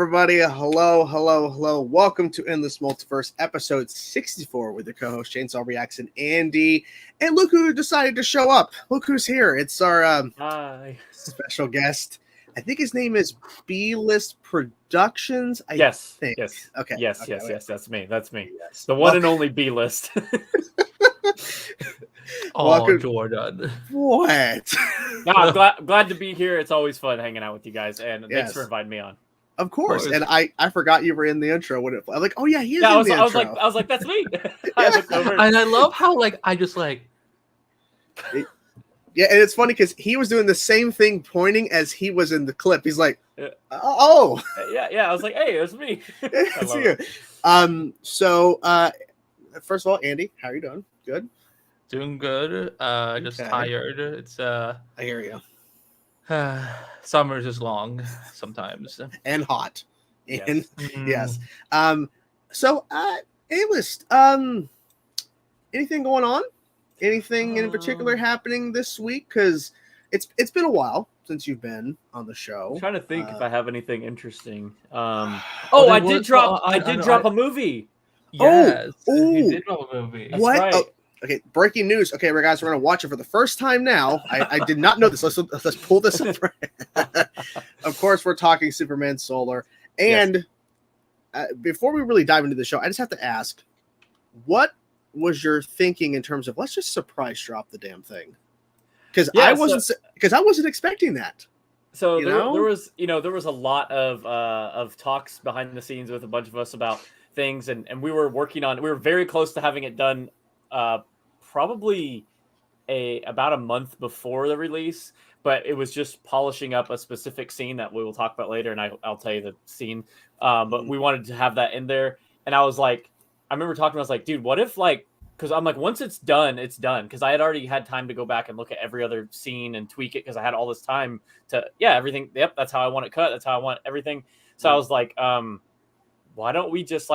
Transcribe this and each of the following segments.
everybody. Hello. Welcome to Endless Multiverse, episode 64 with your co-host Chainsaw Reacts and Andy. And look who decided to show up. Look who's here. It's our special guest. I think his name is AListProductions. Yes. Okay. Yes. That's me. Yes. The one and only B-list. Welcome. Jordan. What? No, I'm glad to be here. It's always fun hanging out with you guys, and thanks for inviting me on. Of course. And I forgot you were in the intro when I'm like, oh yeah, he is in the intro. I was like, that's me. And I love how I just Yeah, and it's funny because he was doing the same thing pointing as he was in the clip. He's like, oh. Yeah. I was like, hey, it's me. It's you. So first of all, Andy, how are you doing? Good? Doing good. Just tired. It's I hear you. Summer is just long sometimes. And hot. And Yes. So A-list. Anything going on? Anything in particular happening this week? Because it's been a while since you've been on the show. I'm trying to think if I have anything interesting. I did drop a movie. Yes. He did drop a movie. That's what? right. Oh, okay, breaking news. Okay, guys, we're gonna watch it for the first time now. I did not know this. Let's pull this up. Of course, we're talking Superman Solar. And before we really dive into the show, I just have to ask, what was your thinking in terms of let's just surprise drop the damn thing? Because I wasn't expecting that. So there was a lot of talks behind the scenes with a bunch of us about things, and we were very close to having it done probably about a month before the release, but it was just polishing up a specific scene that we will talk about later, and I'll tell you the scene. But we wanted to have that in there, and I remember talking. I was like, dude, what if because I'm like, once it's done, it's done. Because I had already had time to go back and look at every other scene and tweak it because I had all this time to everything. Yep, that's how I want it cut. That's how I want everything. So I was like, why don't we just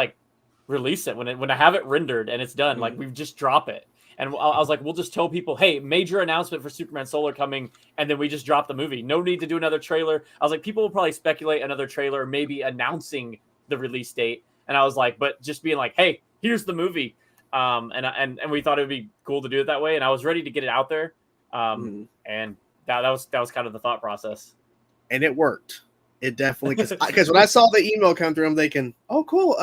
release it when I have it rendered and it's done? We just drop it. And I was like, we'll just tell people, hey, major announcement for Superman Solar coming, and then we just drop the movie. No need to do another trailer. I was like, people will probably speculate another trailer, maybe announcing the release date. And I was like, but just being like, hey, here's the movie. And we thought it would be cool to do it that way. And I was ready to get it out there. And that was kind of the thought process. And it worked. It definitely, because when I saw the email come through, I'm thinking, oh, cool.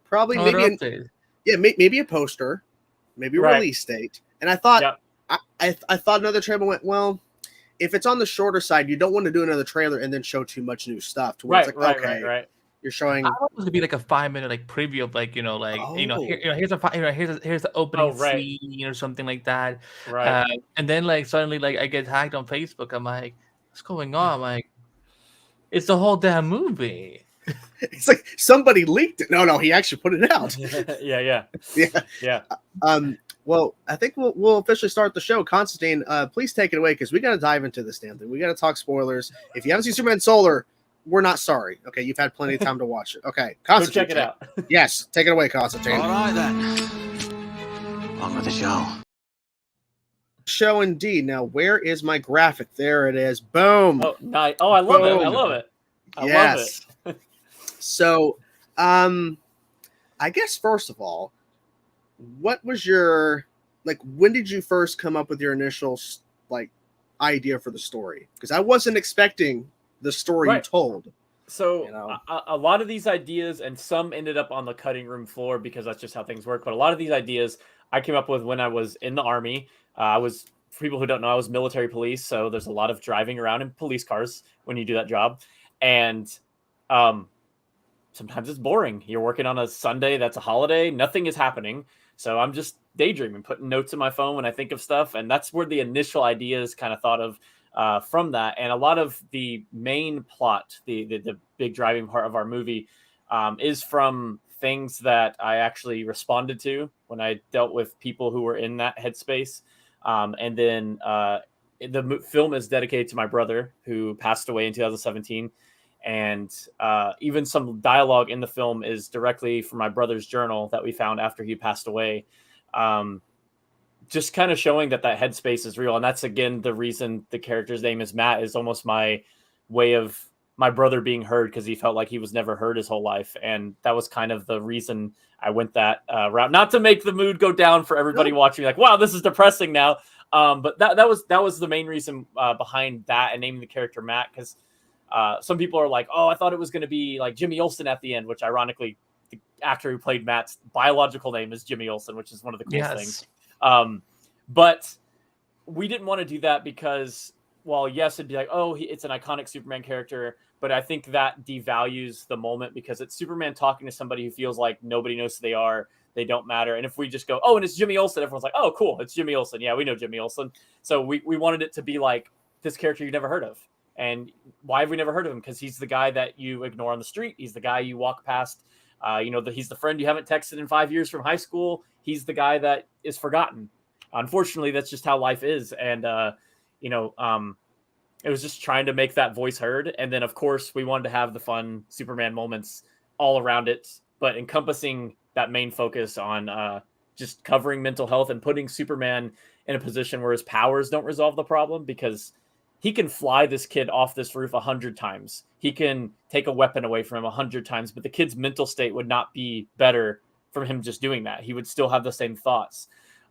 Probably maybe a poster, maybe a release date. And I thought, I thought another trailer went, well, if it's on the shorter side, you don't want to do another trailer and then show too much new stuff. To where it's like, okay, you're showing. I want it to be a 5-minute preview of here's the opening scene or something like that. Right. And then suddenly I get tagged on Facebook. I'm like, what's going on? I'm like, it's the whole damn movie. It's like somebody leaked it. No, he actually put it out. Yeah. Well, I think we'll officially start the show. Constantine, please take it away because we got to dive into this damn thing. We got to talk spoilers. If you haven't seen Superman Solar, we're not sorry. Okay, you've had plenty of time to watch it. Okay, Constantine, go check it out. Yes, take it away, Constantine. All right then. On with the show. Show indeed. Now, where is my graphic? There it is. Boom. Oh, nice. Oh, I love it. I love it. I love it. So, I guess first of all, what was your when did you first come up with your initial idea for the story? Because I wasn't expecting the story you told. So a lot of these ideas, and some ended up on the cutting room floor because that's just how things work. But a lot of these ideas I came up with when I was in the Army. For people who don't know, I was military police. So there's a lot of driving around in police cars when you do that job. And sometimes it's boring. You're working on a Sunday. That's a holiday. Nothing is happening. So I'm just daydreaming, putting notes in my phone when I think of stuff. And that's where the initial ideas kind of thought of from that. And a lot of the main plot, the big driving part of our movie is from things that I actually responded to when I dealt with people who were in that headspace. And then the film is dedicated to my brother who passed away in 2017. And even some dialogue in the film is directly from my brother's journal that we found after he passed away. Just kind of showing that headspace is real. And that's, again, the reason the character's name is Matt is almost my way of my brother being heard because he felt like he was never heard his whole life, and that was kind of the reason I went that route. Not to make the mood go down for everybody watching, like, wow, this is depressing now. But that was the main reason behind that and naming the character Matt, because some people are like, oh, I thought it was going to be like Jimmy Olsen at the end, which ironically, the actor who played Matt's biological name is Jimmy Olsen, which is one of the coolest things. But we didn't want to do that because, well, yes, it'd be like, oh, it's an iconic Superman character, but I think that devalues the moment because it's Superman talking to somebody who feels like nobody knows who they are. They don't matter. And if we just go, oh, and it's Jimmy Olsen, everyone's like, oh, cool, it's Jimmy Olsen. Yeah, we know Jimmy Olsen. So we wanted it to be like this character you've never heard of. And why have we never heard of him? Because he's the guy that you ignore on the street. He's the guy you walk past. He's the friend you haven't texted in 5 years from high school. He's the guy that is forgotten. Unfortunately, that's just how life is. And, it was just trying to make that voice heard. And then, of course, we wanted to have the fun Superman moments all around it, but encompassing that main focus on just covering mental health and putting Superman in a position where his powers don't resolve the problem, because he can fly this kid off this roof 100 times. He can take a weapon away from him 100 times, but the kid's mental state would not be better from him just doing that. He would still have the same thoughts.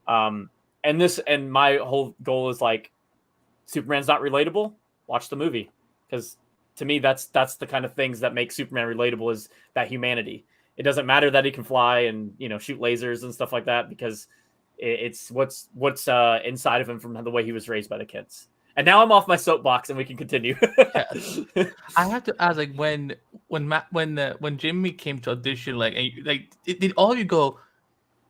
And my whole goal is like, Superman's not relatable. Watch the movie, because to me, that's the kind of things that make Superman relatable, is that humanity. It doesn't matter that he can fly and shoot lasers and stuff like that, because it's what's inside of him from the way he was raised by the kids. And now I'm off my soapbox, and we can continue. I have to ask, like, when Jimmy came to audition, did all of you go,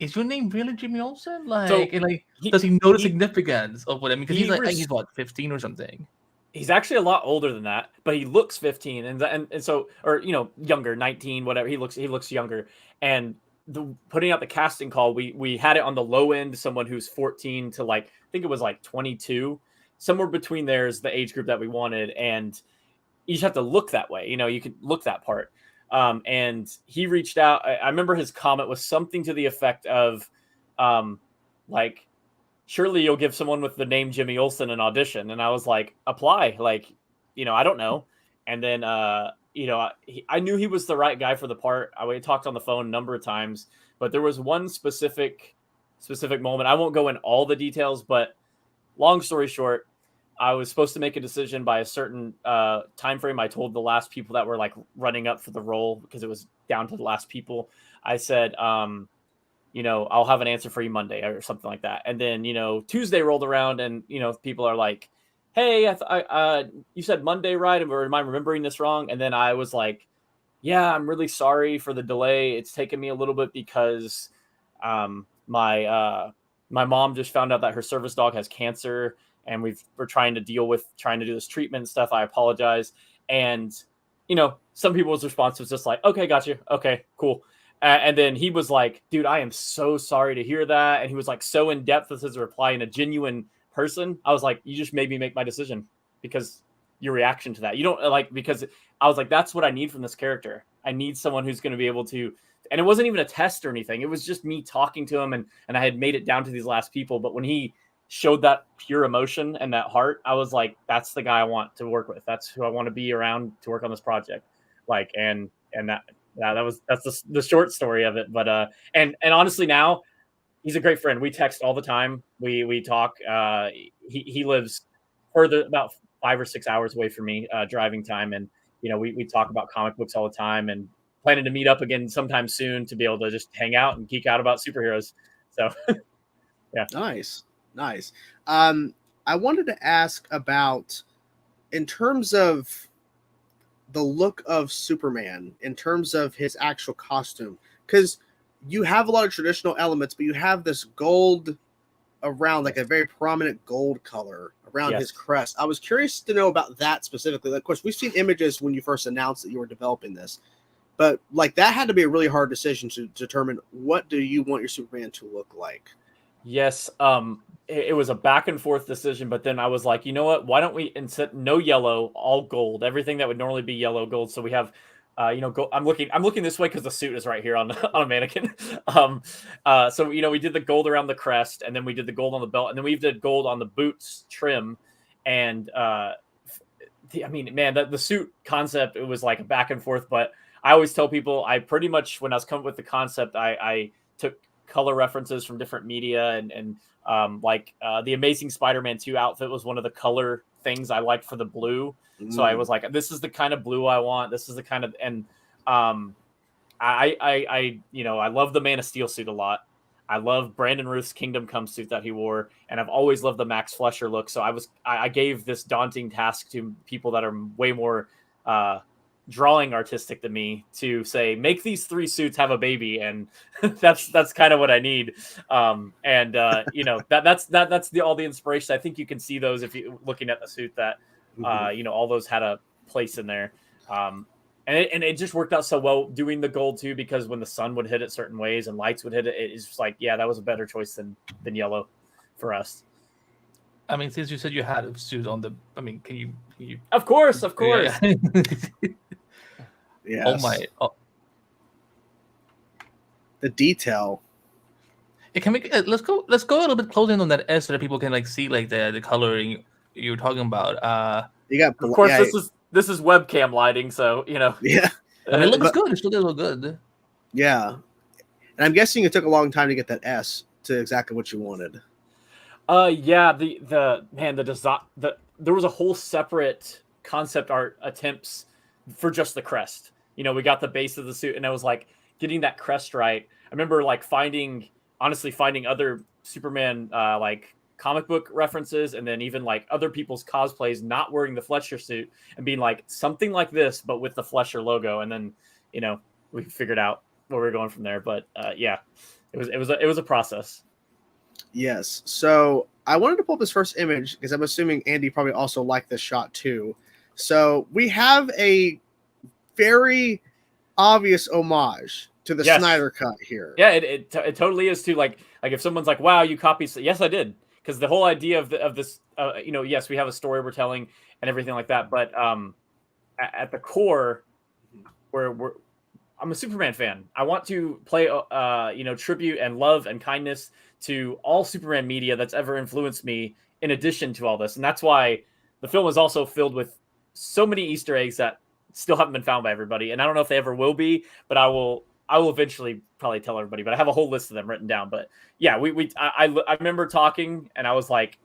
is your name really Jimmy Olsen? Does he know the significance of what I mean? Because he's what, 15 or something? He's actually a lot older than that, but he looks 15, and so, or younger, 19, whatever. He looks younger. And putting out the casting call, we had it on the low end, someone who's 14 to I think it was 22, somewhere between there is the age group that we wanted, and you just have to look that way. You can look that part. And he reached out. I remember his comment was something to the effect of, surely you'll give someone with the name Jimmy Olsen an audition. And I was like, apply. I don't know. And then, I knew he was the right guy for the part. We talked on the phone a number of times, but there was one specific moment. I won't go in all the details, but long story short, I was supposed to make a decision by a certain time frame. I told the last people that were running up for the role, because it was down to the last people. I said, I'll have an answer for you Monday or something like that. And then, Tuesday rolled around, and, people are like, hey, you said Monday, right? Or am I remembering this wrong? And then I was like, yeah, I'm really sorry for the delay. It's taken me a little bit because my mom just found out that her service dog has cancer, and we're trying to do this treatment and stuff. I apologize. And, some people's response was just like, okay, got you. Okay, cool. And then he was like, dude, I am so sorry to hear that. And he was so in depth with his reply, and a genuine person. I was like, you just made me make my decision because your reaction to that. You don't because I was like, that's what I need from this character. I need someone who's going to be able to, and it wasn't even a test or anything. It was just me talking to him, and I had made it down to these last people. But when he showed that pure emotion and that heart, I was like, that's the guy I want to work with. That's who I want to be around to work on this project. That's the short story of it. But and honestly, now he's a great friend. We text all the time. We talk. He lives further, about 5 or 6 hours away from me, driving time, and we talk about comic books all the time, and planning to meet up again sometime soon to be able to just hang out and geek out about superheroes. So yeah. Nice. I wanted to ask about, in terms of the look of Superman, in terms of his actual costume, because you have a lot of traditional elements, but you have this gold around, a very prominent gold color around his crest. I was curious to know about that specifically. Of course, we've seen images when you first announced that you were developing this, but that had to be a really hard decision to determine, what do you want your Superman to look like? Yes. It was a back and forth decision, but then I was like, you know what? Why don't we instead no yellow, all gold, everything that would normally be yellow, gold. So we have, gold. I'm looking this way because the suit is right here on a mannequin. So we did the gold around the crest, and then we did the gold on the belt, and then we did gold on the boots trim, and I mean, man, the suit concept, it was like a back and forth, but I always tell people I pretty much, when I was coming up with the concept, I took color references from different media and the Amazing Spider-Man 2 outfit was one of the color things I liked for the blue. So I was like, this is the kind of blue I want. This is the kind of, and I love the Man of Steel suit a lot. I love Brandon Ruth's Kingdom Come suit that he wore, and I've always loved the Max Fleischer look. So I gave this daunting task to people that are way more drawing artistic than me to say, make these 3 suits have a baby, and that's kind of what I need. That's all the inspiration. I think you can see those if you looking at the suit that all those had a place in there. And it just worked out so well doing the gold too, because when the sun would hit it certain ways and lights would hit it, it's just like, yeah, that was a better choice than yellow for us. I mean, since you said you had a suit on the, I mean, can you? Of course. Yeah. Yes. Oh my! Oh. The detail. It can make. Let's go a little bit closer in on that S so that people can like see like the coloring you were talking about. You got. Of course, this is webcam lighting, so Yeah. I mean, it looks good. It still does look good. Yeah, and I'm guessing it took a long time to get that S to exactly what you wanted. Yeah. There was a whole separate concept art attempts for just the crest. We got the base of the suit, and I was like getting that crest right. I remember like finding other Superman like comic book references, and then even like other people's cosplays not wearing the Fletcher suit and being like something like this, but with the Fletcher logo. And then, we figured out where we were going from there. But yeah, it was a process. Yes. So I wanted to pull up this first image because I'm assuming Andy probably also liked this shot too. So we have a very obvious homage to the Snyder Cut here. Yeah, it totally is too. Like if someone's like, "Wow, you copied," yes, I did, because the whole idea of this, yes, we have a story we're telling and everything like that, but at the core, I'm a Superman fan. I want to play tribute and love and kindness to all Superman media that's ever influenced me, in addition to all this, and that's why the film is also filled with so many Easter eggs that still haven't been found by everybody, and I don't know if they ever will be, but I will eventually probably tell everybody. But I have a whole list of them written down. But yeah, I remember talking, and I was like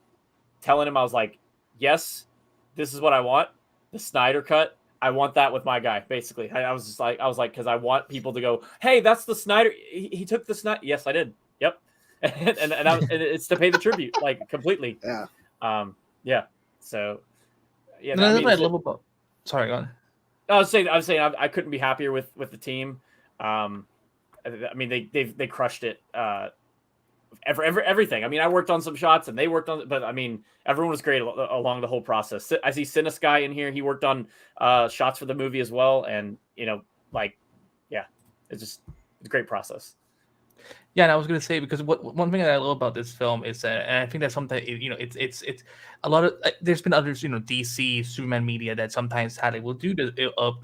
telling him, I was like, yes, this is what I want, the Snyder Cut. I want that with my guy. Basically, I was like, because I want people to go, hey, that's the Snyder. He took the Snyder. Yes, I did. Yep. and it's to pay the tribute, like completely. Yeah. Yeah. So. Yeah. No, that's what I love about. Sorry, go on. I was saying I couldn't be happier with the team. I mean, they crushed it. Everything. I mean, I worked on some shots and they worked on, but I mean, everyone was great along the whole process. I see Sinus guy in here. He worked on shots for the movie as well, and it's a great process. Yeah, and I was gonna say, because one thing that I love about this film is that, and I think that's something, it's a lot of there's been others, DC Superman media that sometimes will do this,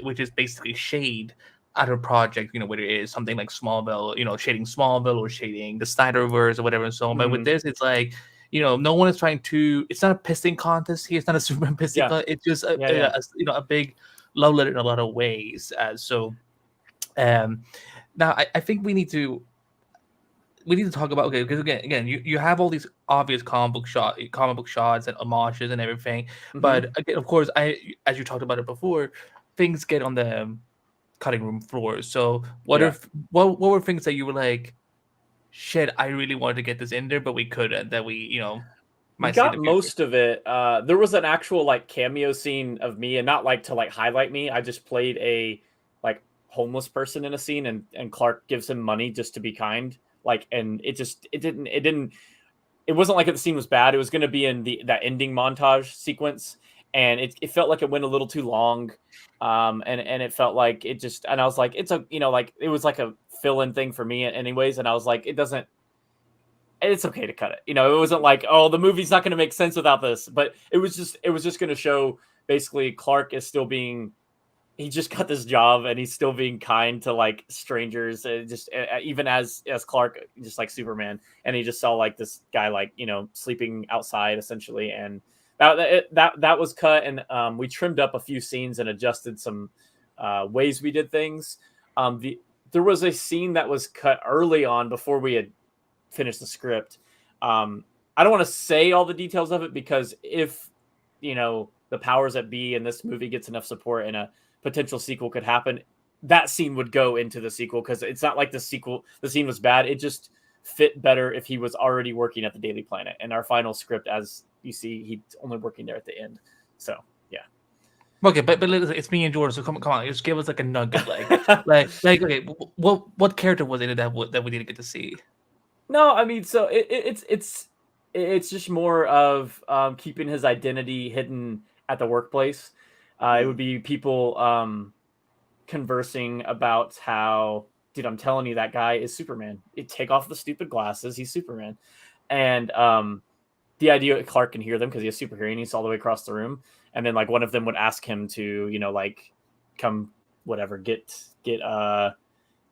which is basically shade at a project, whether it is something like Smallville, shading Smallville or shading the Snyderverse or whatever and so on. But with this, it's like, no one is trying to. It's not a pissing contest here. It's not a Superman pissing contest. It's just a big love letter in a lot of ways. Now I think we need to talk about, okay, because again, you have all these obvious comic book shots and homages and everything, but again, of course, as you talked about it before, things get on the cutting room floor. So what were things that you were like, shit, I really wanted to get this in there, but we couldn't, that we got most of it. There was an actual like cameo scene of me, and not like to like highlight me. I just played a like homeless person in a scene, and Clark gives him money just to be kind. Like, and it wasn't like the scene was bad. It was going to be in that ending montage sequence, and it felt like it went a little too long. And it felt like it just, and I was like, it's it was like a fill-in thing for me anyways. And I was like, it's okay to cut it. It wasn't like, oh, the movie's not going to make sense without this, but it was just going to show basically Clark is still he just got this job and he's still being kind to like strangers, just even as Clark, just like Superman. And he just saw like this guy, like, sleeping outside essentially. And that was cut, and we trimmed up a few scenes and adjusted some ways we did things. There was a scene that was cut early on before we had finished the script. I don't want to say all the details of it, because if the powers that be in this movie gets enough support and a potential sequel could happen, that scene would go into the sequel, because it's not like the scene was bad. It just fit better if he was already working at the Daily Planet. And our final script, as you see, he's only working there at the end. So yeah. Okay, but it's me and George, so come on, just give us like a nugget, okay, what character was it that we didn't get to see? No, I mean, so it's just more of keeping his identity hidden at the workplace. It would be people conversing about how, dude, I'm telling you, that guy is Superman. Take off the stupid glasses, he's Superman. And the idea Clark can hear them because he has super hearing. He's all the way across the room. And then like one of them would ask him to, like come whatever, get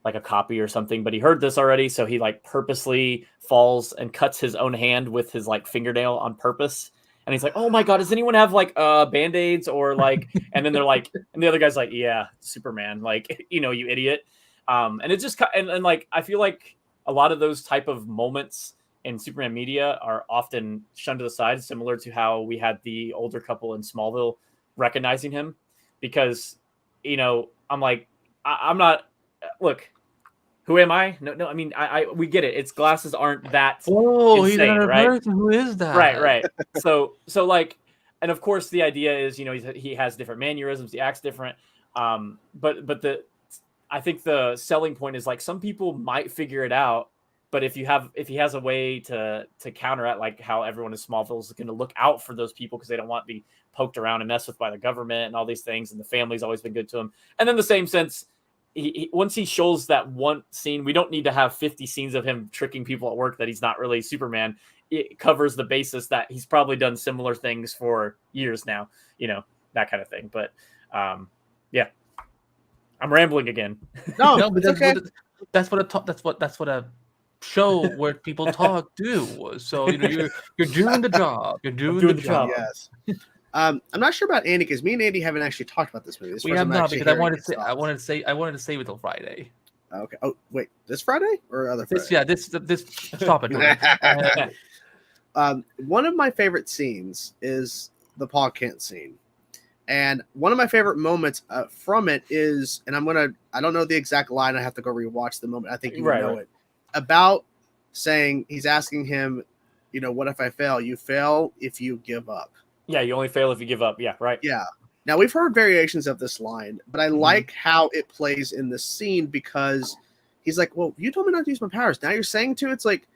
like a copy or something, but he heard this already, so he like purposely falls and cuts his own hand with his like fingernail on purpose. And he's like, "Oh my god, does anyone have like band-aids or like?" And then they're like, and the other guy's like, "Yeah, Superman, like you idiot." And it just and like I feel like a lot of those type of moments in Superman media are often shunned to the side, similar to how we had the older couple in Smallville recognizing him, because I'm like, I'm not. Look, who am I? No. I mean, we get it. Its glasses aren't that. Oh, insane, he's not a right? person. Who is that? Right. So like, and of course, the idea is, he has different mannerisms. He acts different. But I think the selling point is like some people might figure it out, but if he has a way to counteract, like how everyone in Smallville is going to look out for those people because they don't want to be poked around and messed with by the government and all these things, and the family's always been good to him. And then the same sense. Once he shows that one scene, we don't need to have 50 scenes of him tricking people at work that he's not really Superman. It covers the basis that he's probably done similar things for years now, that kind of thing. But yeah, I'm rambling again. No, but that's what a show where people talk do. So you're doing the job. You're doing the job. Yes. I'm not sure about Andy, because me and Andy haven't actually talked about this movie. We have not, because I wanted to save it till Friday. Okay. Oh wait, this Friday or other Friday? This stop it. One of my favorite scenes is the Paul Kent scene, and one of my favorite moments from it is, and I don't know the exact line. I have to go rewatch the moment. I think you know it, about saying, he's asking him, what if I fail? You fail if you give up. Yeah, you only fail if you give up. Yeah, right. Yeah. Now, we've heard variations of this line, but I like how it plays in the scene, because he's like, well, you told me not to use my powers. Now you're saying to, it's like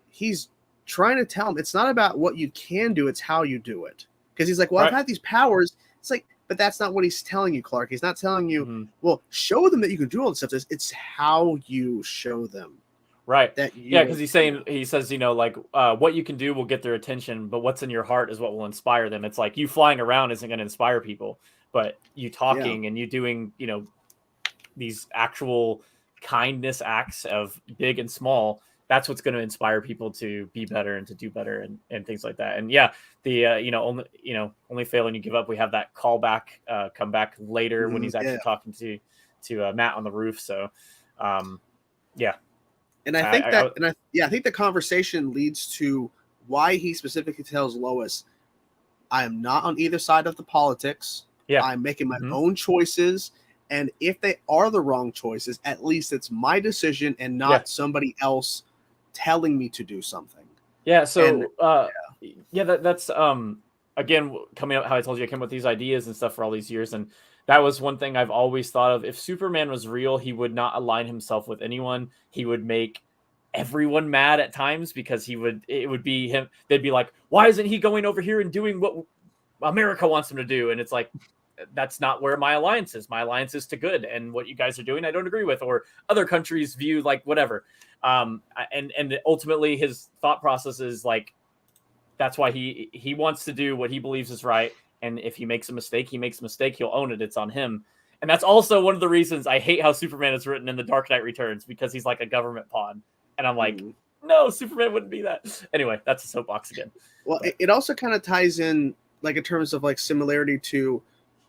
he's trying to tell him it's not about what you can do, it's how you do it. Because he's like, well, I've had these powers. It's like, but that's not what he's telling you, Clark. He's not telling you, well, show them that you can do all this stuff. It's how you show them. Right. Because he says, like what you can do will get their attention, but what's in your heart is what will inspire them. It's like you flying around isn't going to inspire people, but you talking and you doing, these actual kindness acts of big and small, that's what's going to inspire people to be better and to do better and things like that. And the only fail when you give up. We have that callback come back later when he's actually talking to Matt on the roof. So yeah. And I think I think the conversation leads to why he specifically tells Lois, I am not on either side of the politics. Yeah. I'm making my own choices. And if they are the wrong choices, at least it's my decision and not somebody else telling me to do something. Yeah. So, that's again, coming up, how I told you, I came up with these ideas and stuff for all these years. And that was one thing I've always thought of. If Superman was real, he would not align himself with anyone. He would make everyone mad at times, because it would be him. They'd be like, why isn't he going over here and doing what America wants him to do? And it's like, that's not where my alliance is. My alliance is to good. And what you guys are doing, I don't agree with, or other countries view like whatever. And ultimately his thought process is like, that's why he wants to do what he believes is right. And if he makes a mistake, he'll own it. It's on him. And that's also one of the reasons I hate how Superman is written in The Dark Knight Returns, because he's like a government pawn. And I'm like, no, Superman wouldn't be that. Anyway, that's a soapbox again. Well, it also kind of ties in like in terms of like similarity to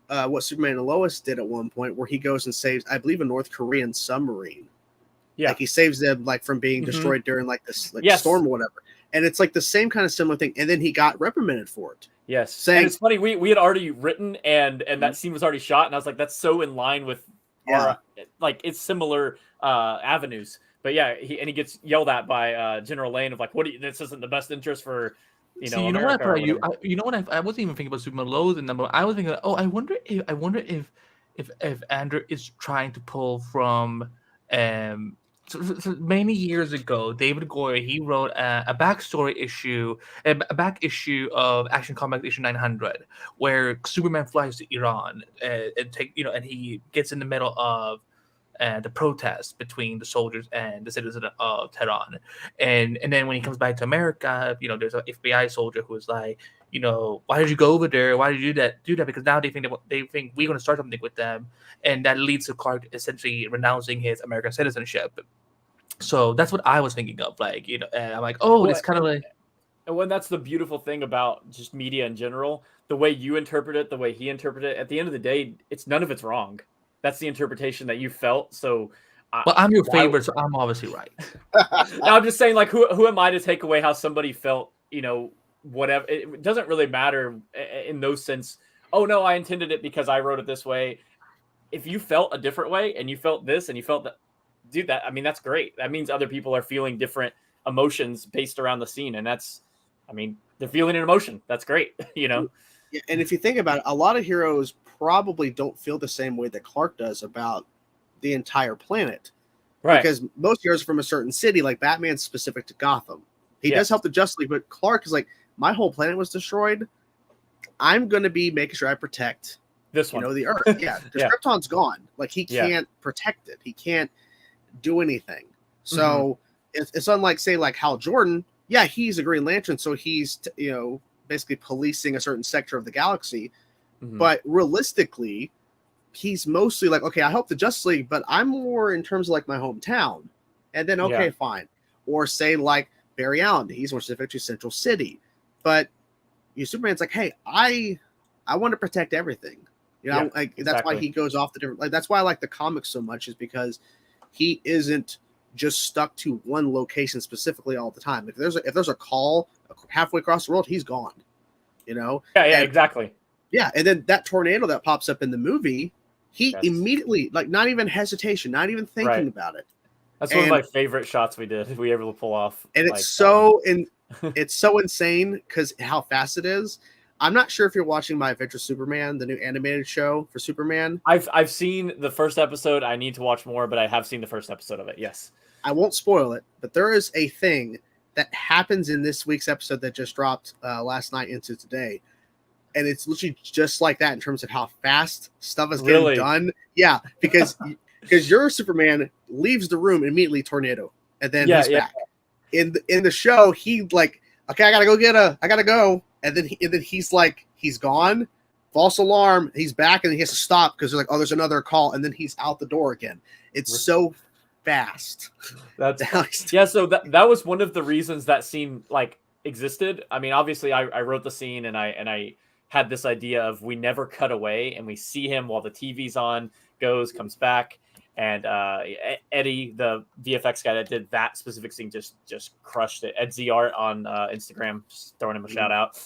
what Superman and Lois did at one point, where he goes and saves, I believe, a North Korean submarine. Yeah, like he saves them like from being destroyed during like this like storm or whatever. And it's like the same kind of similar thing. And then he got reprimanded for it. Yes, saying, and it's funny, we had already written and that scene was already shot, and I was like, that's so in line with our like it's similar avenues. But yeah, he gets yelled at by General Lane of like, what? This isn't the best interest for America. I wasn't even thinking about Superman Lois and number. I was thinking, I wonder if Andrew is trying to pull from So many years ago, David Goyer, he wrote a backstory issue, a back issue of Action Comics issue 900, where Superman flies to Iran and he gets in the middle of the protest between the soldiers and the citizens of Tehran, and then when he comes back to America, there's an FBI soldier who's like, why did you go over there? Why did you do that? Because now they think we're going to start something with them, and that leads to Clark essentially renouncing his American citizenship. So that's what I was thinking of, like, and I'm like, it's kind of like. And when that's the beautiful thing about just media in general, the way you interpret it, the way he interpreted it, at the end of the day, none of it's wrong. That's the interpretation that you felt. So, I'm your favorite, so I'm obviously right. I'm just saying, like, who am I to take away how somebody felt? Whatever. It doesn't really matter in those sense. Oh no, I intended it because I wrote it this way. If you felt a different way and you felt this and you felt that, dude, that's great. That means other people are feeling different emotions based around the scene, and they're feeling an emotion. That's great. Yeah, and if you think about it, a lot of heroes probably don't feel the same way that Clark does about the entire planet. Right. Because most heroes are from a certain city, like Batman's specific to Gotham. He does help the Justice League, but Clark is like, my whole planet was destroyed. I'm going to be making sure I protect this one. The Earth. Yeah. Because Krypton's gone. Like, he can't protect it. He can't do anything. So it's unlike, say, like Hal Jordan. Yeah, he's a Green Lantern, so he's, basically policing a certain sector of the galaxy. But realistically, he's mostly like, okay, I help the Justice League, but I'm more in terms of like my hometown. And then, okay, fine. Or say like Barry Allen, he's more specific to Central City. But Superman's like, hey, I want to protect everything. That's why he goes off the different. Like, that's why I like the comics so much, is because he isn't just stuck to one location specifically all the time. If there's a call halfway across the world, he's gone. Exactly. Yeah, and then that tornado that pops up in the movie, he immediately, like, not even hesitation, not even thinking about it. That's one of my favorite shots we ever pull off. And it's it's so insane because how fast it is. I'm not sure if you're watching My Adventure Superman, the new animated show for Superman. I've seen the first episode. I need to watch more, but I have seen the first episode of it. Yes. I won't spoil it, but there is a thing that happens in this week's episode that just dropped last night into today. And it's literally just like that in terms of how fast stuff is getting done. Yeah, because your Superman leaves the room immediately, tornado, and then he's back. In the show, he like, okay, I gotta go, and then he's like, he's gone, false alarm, he's back, and then he has to stop because they're like, oh, there's another call, and then he's out the door again. It's so fast. So that was one of the reasons that scene like existed. I mean, obviously, I wrote the scene, and I had this idea of we never cut away, and we see him while the TV's on, comes back, and Eddie, the VFX guy that did that specific scene, just crushed it. Ed Z Art on Instagram, just throwing him a shout out.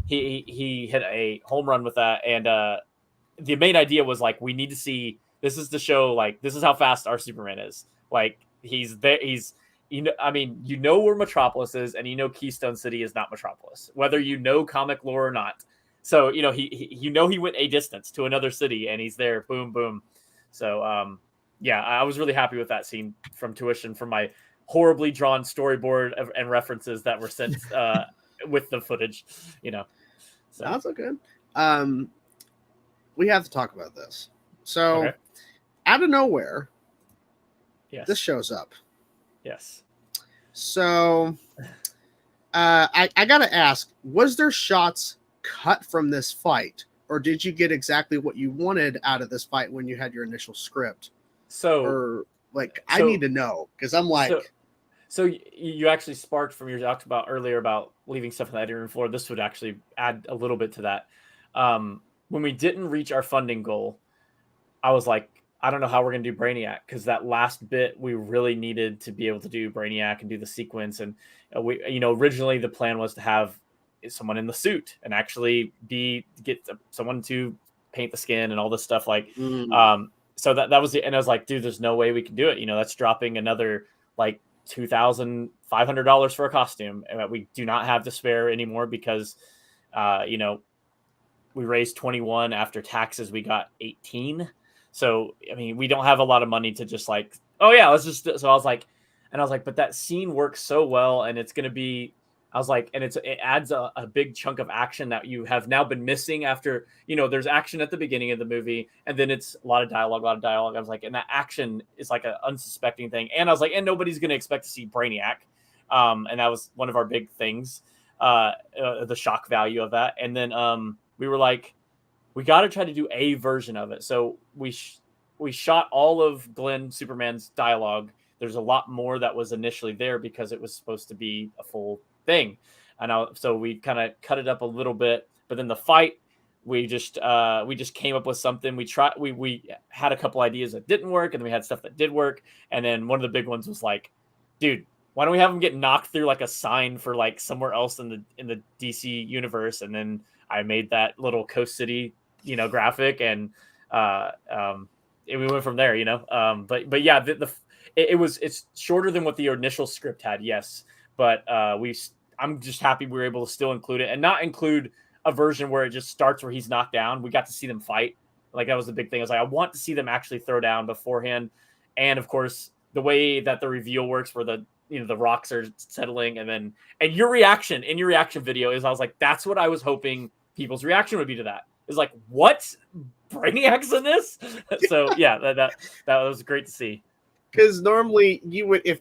He hit a home run with that, and the main idea was like, we need to see, this is the show, like, this is how fast our Superman is. Like, he's there, where Metropolis is, and Keystone City is not Metropolis, whether comic lore or not. So, he went a distance to another city, and he's there, boom, boom. So, I was really happy with that scene from Tuition, from my horribly drawn storyboard and references that were sent with the footage, So. That's so good. We have to talk about this. So, out of nowhere, this shows up. Yes. So, I gotta ask: was there shots cut from this fight, or did you get exactly what you wanted out of this fight when you had your initial script? I need to know, because I'm like, So you actually sparked from your talk about earlier about leaving stuff on the editing room floor. This would actually add a little bit to that. When we didn't reach our funding goal, I was like, I don't know how we're going to do Brainiac, because that last bit we really needed to be able to do Brainiac and do the sequence. And we, originally the plan was to have someone in the suit and actually get someone to paint the skin and all this stuff. Like, so that was the, and I was like, dude, there's no way we can do it. That's dropping another like $2,500 for a costume, and we do not have to spare anymore because, we raised 21 after taxes. We got 18. So, I mean, we don't have a lot of money to just like, oh yeah, let's just, so I was like, but that scene works so well. And it's going to be, I was like, and it adds a big chunk of action that you have now been missing after, there's action at the beginning of the movie, and then it's a lot of dialogue. I was like, and that action is like an unsuspecting thing. And I was like, and nobody's going to expect to see Brainiac. And that was one of our big things, the shock value of that. And then we were like, we got to try to do a version of it. So we shot all of Glenn Superman's dialogue. There's a lot more that was initially there because it was supposed to be a full thing. And so we kind of cut it up a little bit, but then the fight, we just came up with something. We had a couple ideas that didn't work, and then we had stuff that did work. And then one of the big ones was like, dude, why don't we have him get knocked through like a sign for like somewhere else in the DC universe? And then I made that little Coast City, graphic, and we went from there, but yeah, it's shorter than what the initial script had. Yes. But I'm just happy we were able to still include it and not include a version where it just starts where he's knocked down. We got to see them fight. Like, that was the big thing. I was like, I want to see them actually throw down beforehand. And of course, the way that the reveal works, where the rocks are settling, and your reaction in your reaction video is, I was like, that's what I was hoping people's reaction would be to that. Is like, what? Brainiac's in this? So yeah, that was great to see. Because normally you would, if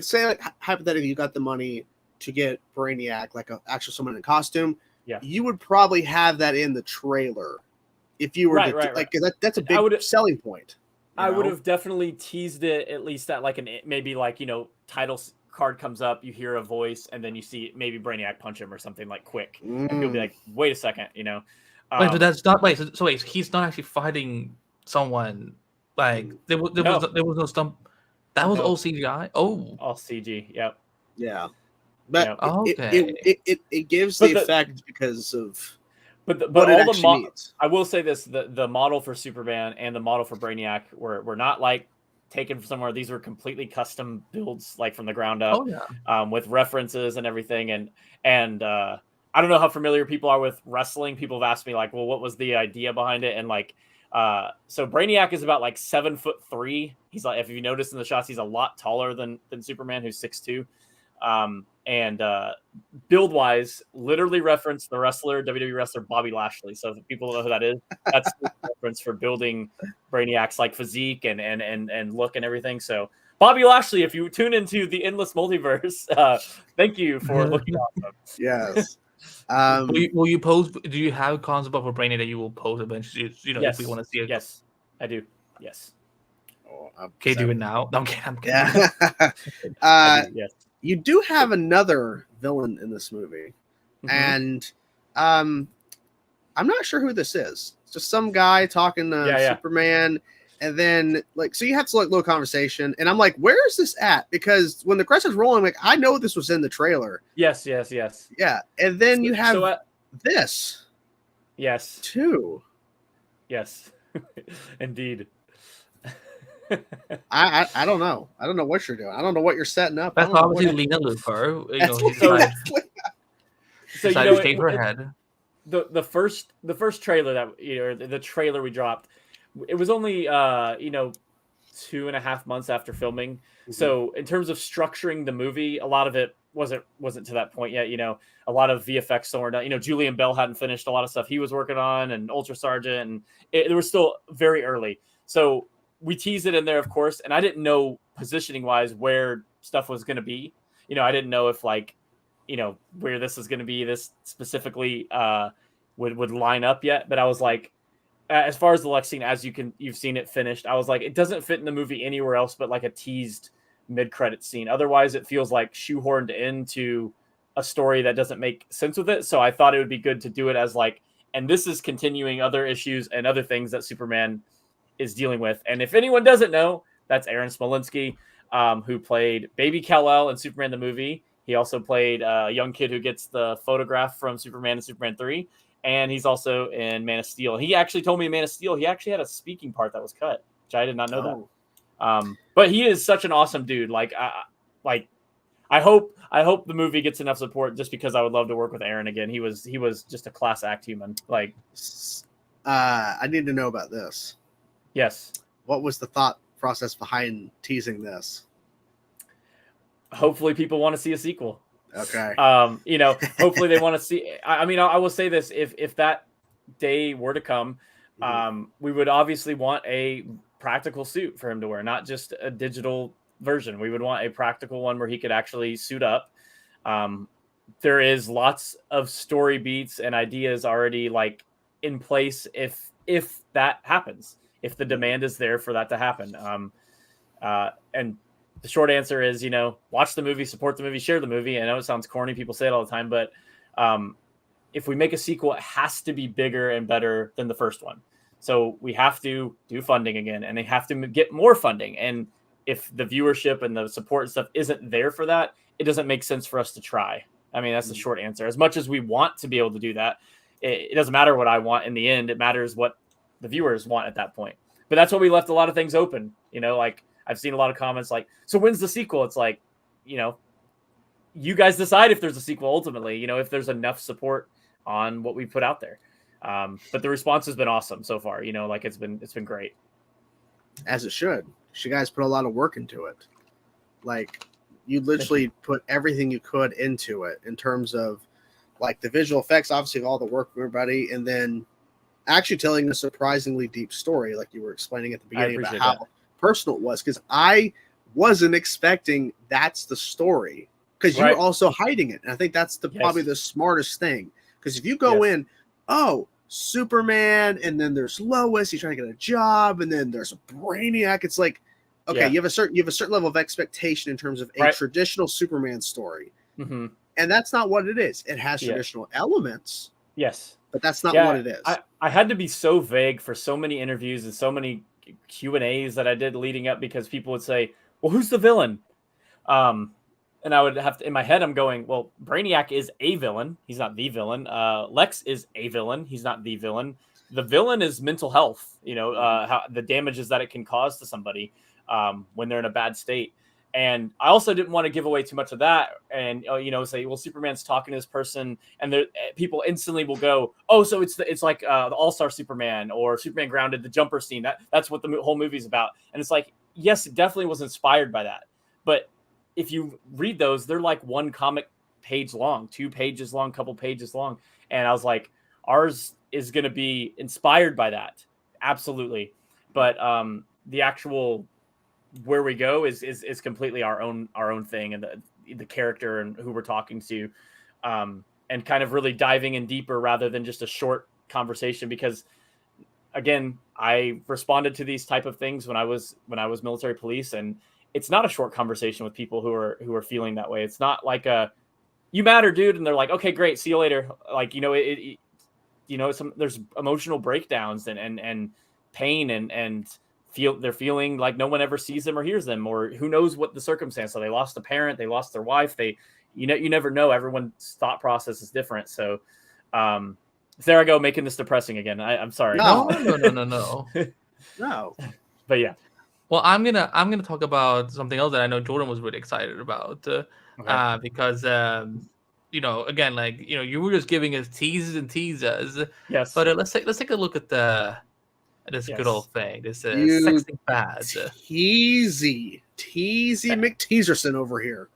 say like, hypothetically you got the money to get Brainiac, like actual someone in costume, yeah, you would probably have that in the trailer if you were right. That's a big selling point. I would have definitely teased it at least at like maybe like title card comes up, you hear a voice, and then you see maybe Brainiac punch him or something like quick, and you'll be like, wait a second, Wait, but that's not so wait, he's not actually fighting someone. Like there was no stump. That was all CGI. Oh, all CG. Yep. Yeah, but okay. it gives the effect because of. But all the I will say this: the model for Superman and the model for Brainiac were not like taken from somewhere. These were completely custom builds, like from the ground up, with references and everything. And I don't know how familiar people are with wrestling. People have asked me like, well, what was the idea behind it? And like, so Brainiac is about like 7'3". He's like, if you notice in the shots, he's a lot taller than Superman, who's 6'2". And build wise, literally reference the WWE wrestler Bobby Lashley. So if people don't know who that is, that's the reference for building Brainiac's like physique and look and everything. So Bobby Lashley, if you tune into the Endless Multiverse, thank you for looking awesome. Yes. Will you post? Do you have concept for Brainiac that you will post eventually? Yes. If we want to see it. Yes, I do. Yes. Oh, okay, do it now. I'm kidding. Yeah. Yes. You do have another villain in this movie, and I'm not sure who this is. It's just some guy talking to Superman, and then like, so you have to like little conversation, and I'm like, where is this at? Because when the credits rolling, like, I know this was in the trailer. Yes. Yeah, and then you have this. Yes. Too. Yes. Indeed. I don't know. I don't know what you're doing. I don't know what you're setting up. That's obviously Lex Luthor. So shave her head. The first trailer that the trailer we dropped, it was only 2.5 months after filming. So in terms of structuring the movie, a lot of it wasn't to that point yet. A lot of VFX still weren't done. Julian Bell hadn't finished a lot of stuff he was working on, and Ultra Sergeant, and it was still very early. So we teased it in there, of course, and I didn't know positioning wise where stuff was going to be. I didn't know if like, where this was going to be, this specifically would line up yet. But I was like, as far as the Lex scene, as you've seen it finished, I was like, it doesn't fit in the movie anywhere else but like a teased mid-credit scene. Otherwise, it feels like shoehorned into a story that doesn't make sense with it. So I thought it would be good to do it as like, and this is continuing other issues and other things that Superman is dealing with. And if anyone doesn't know, that's Aaron Smolinski, who played Baby Kal-El in Superman the movie. He also played a young kid who gets the photograph from Superman in Superman 3. And he's also in Man of Steel. He actually told me in Man of Steel, he actually had a speaking part that was cut, which I did not know that. But he is such an awesome dude. I hope the movie gets enough support just because I would love to work with Aaron again. He was just a class act human. Like, I need to know about this. Yes. What was the thought process behind teasing this? Hopefully people want to see a sequel. Okay. Hopefully they want to see. I mean, I will say this: if that day were to come, we would obviously want a practical suit for him to wear, not just a digital version. We would want a practical one where he could actually suit up. There is lots of story beats and ideas already like in place if that happens, if the demand is there for that to happen. And the short answer is, watch the movie, support the movie, share the movie. I know it sounds corny. People say it all the time, but if we make a sequel, it has to be bigger and better than the first one. So we have to do funding again, and they have to get more funding. And if the viewership and the support and stuff isn't there for that, it doesn't make sense for us to try. I mean, that's the short answer. As much as we want to be able to do that, it doesn't matter what I want in the end. It matters what the viewers want at that point. But that's why we left a lot of things open. Like I've seen a lot of comments like, so when's the sequel? It's like, you guys decide if there's a sequel ultimately, if there's enough support on what we put out there. But the response has been awesome so far. It's been great. As it should. You guys put a lot of work into it. Like you literally put everything you could into it in terms of like the visual effects, obviously all the work from everybody, and then actually telling a surprisingly deep story, like you were explaining at the beginning about how personal it was. Because I wasn't expecting that's the story, because you were also hiding it. And I think that's probably the smartest thing. Because if you go in, Superman, and then there's Lois, he's trying to get a job, and then there's a Brainiac. It's like, okay, you have a certain level of expectation in terms of a traditional Superman story, and that's not what it is. It has traditional elements, but that's not what it is. I had to be so vague for so many interviews and so many Q&As that I did leading up, because people would say, "Well, who's the villain?" And I would have to, in my head, I'm going, well, Brainiac is a villain. He's not the villain. Lex is a villain. He's not the villain. The villain is mental health, how the damages that it can cause to somebody when they're in a bad state. And I also didn't want to give away too much of that and, say, well, Superman's talking to this person, and people instantly will go, oh, so it's like the All-Star Superman or Superman Grounded, the jumper scene. That's what the whole movie's about. And it's like, yes, it definitely was inspired by that. But if you read those, they're like one comic page long, 2 pages long, couple pages long. And I was like, ours is going to be inspired by that. Absolutely. But the actual where we go is completely our own thing, and the character and who we're talking to, and kind of really diving in deeper rather than just a short conversation. Because again, I responded to these type of things when I was military police, and it's not a short conversation with people who are feeling that way. It's not like you matter, dude. And they're like, okay, great. See you later. Like, there's emotional breakdowns and pain and they're feeling like no one ever sees them or hears them, or who knows what the circumstance. So they lost a parent, they lost their wife. You never know. Everyone's thought process is different. So, there I go, making this depressing again. I'm sorry. No. No. But yeah. Well, I'm gonna talk about something else that I know Jordan was really excited about, because again, like you were just giving us teases and teasers. Yes. But let's take a look at this good old thing. This sexy fad. Teasy McTeaserson over here.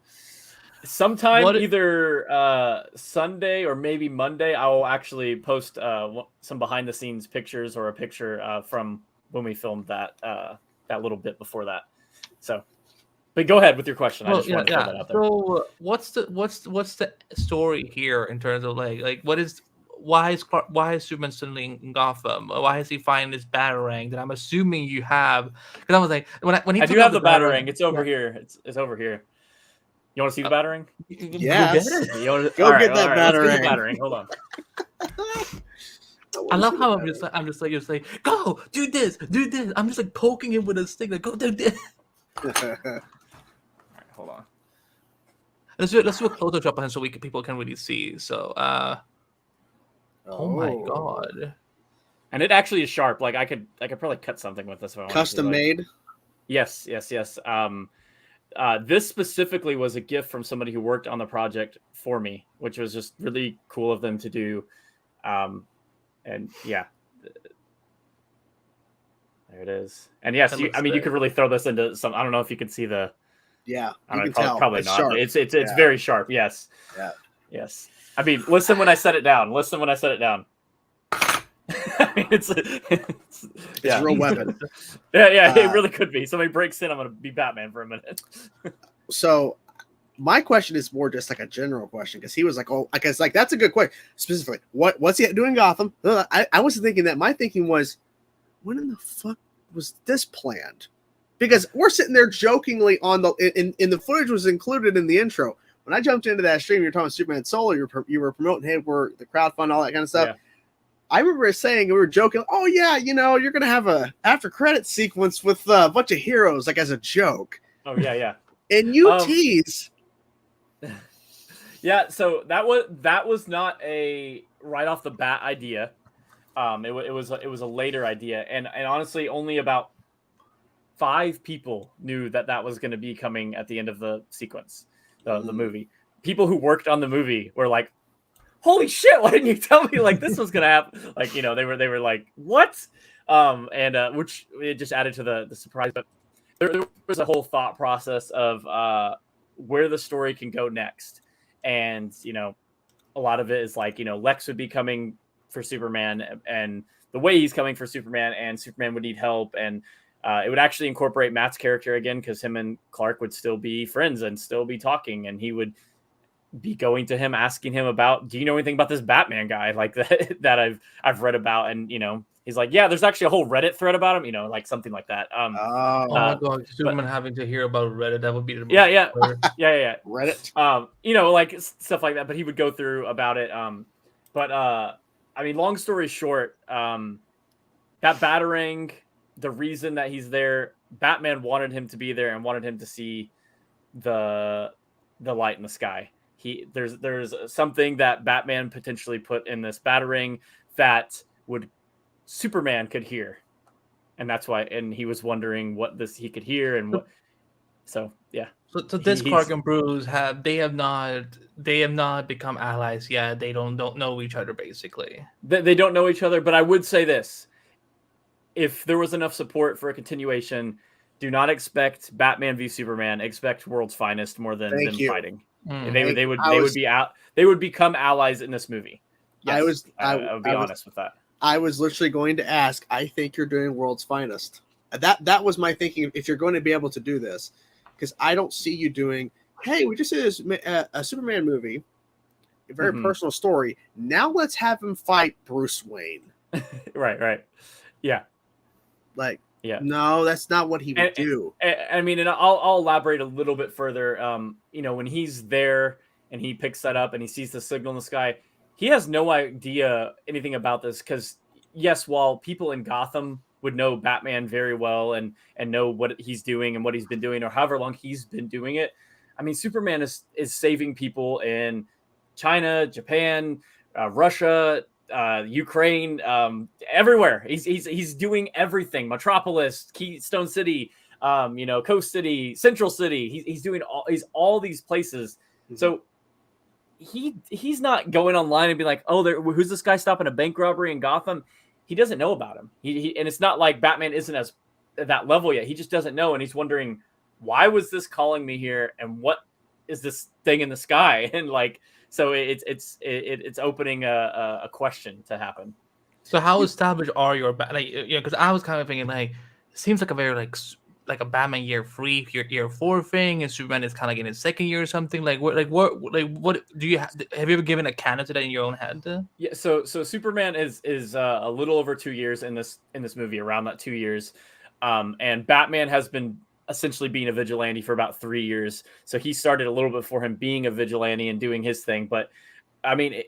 Sometime either Sunday or maybe Monday, I will actually post some behind the scenes pictures or a picture from when we filmed that little bit before that. So, but go ahead with your question. I just want to throw that out there. So what's the story here in terms of like why is Superman suddenly in Gotham? Why is he finding this batarang that I'm assuming you have? Because I was like, when he I took do out have the batarang. It's over here. It's over here. You want to see the batarang? Yes. Go get it. You wanna... Go all get right, that all right, let's get the batarang. batarang. Hold on. I love how I'm just like, go do this. I'm just like poking him with a stick. Like, go do this. All right, hold on. Let's do a closer up on him so people can really see. So, oh my god. And it actually is sharp. Like I could probably cut something with this. If I wanted Custom to. made. Yes. This specifically was a gift from somebody who worked on the project for me, which was just really cool of them to do. And yeah, there it is. And yes, you could really throw this into some. I don't know if you can see the. Yeah, I you don't can know, tell. probably It's not. sharp. It's Yeah. very sharp. Yes. Yeah. Yes. I mean, listen when I set it down. I mean, it's a real weapon. Yeah, it really could be. Somebody breaks in, I'm gonna be Batman for a minute. So my question is more just like a general question, because he was like, oh, I guess like that's a good question. Specifically, what's he doing in Gotham? I wasn't thinking that. My thinking was, when in the fuck was this planned? Because we're sitting there jokingly on the in the footage was included in the intro. When I jumped into that stream, you're talking Superman Solo, you were promoting, hey, we're the crowdfund, all that kind of stuff. Yeah. I remember saying, we were joking, oh yeah, you're gonna have a after credit sequence with a bunch of heroes, like as a joke. Oh yeah. And you tease. Yeah, so that was not a right off the bat idea. It was a later idea, and honestly, only about 5 people knew that was going to be coming at the end of the sequence, the movie. People who worked on the movie were like, "Holy shit! Why didn't you tell me like this was going to happen?" Like, they were like, "What?" And which it just added to the surprise. But there was a whole thought process of where the story can go next, and a lot of it is like Lex would be coming for Superman, and the way he's coming for Superman, and Superman would need help, and it would actually incorporate Matt's character again, because him and Clark would still be friends and still be talking, and he would be going to him, asking him about, do you know anything about this Batman guy like that I've read about, and he's like, yeah, there's actually a whole Reddit thread about him, like something like that. Oh my god, Superman having to hear about Reddit, that would be the most yeah Reddit, like stuff like that, but he would go through about it. But I mean, long story short, that Batarang, the reason that he's there, Batman wanted him to be there and wanted him to see the light in the sky. There's something that Batman potentially put in this Batarang that Superman could hear, and that's why. And he was wondering what he could hear, and what. So yeah. So this Clark and Bruce have not become allies yet. They don't know each other basically. They don't know each other, but I would say this: if there was enough support for a continuation, do not expect Batman v Superman. Expect World's Finest more than them fighting. They would become allies in this movie. Yes, I would be honest with that. I was literally going to ask, I think you're doing World's Finest. That was my thinking, if you're going to be able to do this, because I don't see you doing, hey, we just did a Superman movie, a very personal story. Now let's have him fight Bruce Wayne. Right. Yeah. Like, yeah. No, that's not what he would do. I mean, and I'll elaborate a little bit further. When he's there and he picks that up and he sees the signal in the sky, he has no idea anything about this, because yes, while people in Gotham would know Batman very well and know what he's doing and what he's been doing, or however long he's been doing it, I mean, Superman is saving people in China, Japan, Russia, Ukraine, everywhere. He's doing everything. Metropolis, Keystone City, Coast City, Central City. He's doing all these places. So he's not going online and be like, oh, who's this guy stopping a bank robbery in Gotham? He doesn't know about him. And it's not like Batman isn't at that level yet. He just doesn't know, and he's wondering, why was this calling me here, and what is this thing in the sky? And like, so it's opening a question to happen. So how established are your because I was kind of thinking, like, it seems like a very like a Batman year 3, year 4 thing, and Superman is kind of like in his second year or something? What do you have you ever given a canon to that in your own head? Yeah, so Superman is a little over 2 years in this movie, around that 2 years, and Batman has been essentially being a vigilante for about 3 years. So he started a little bit before him being a vigilante and doing his thing. But I mean,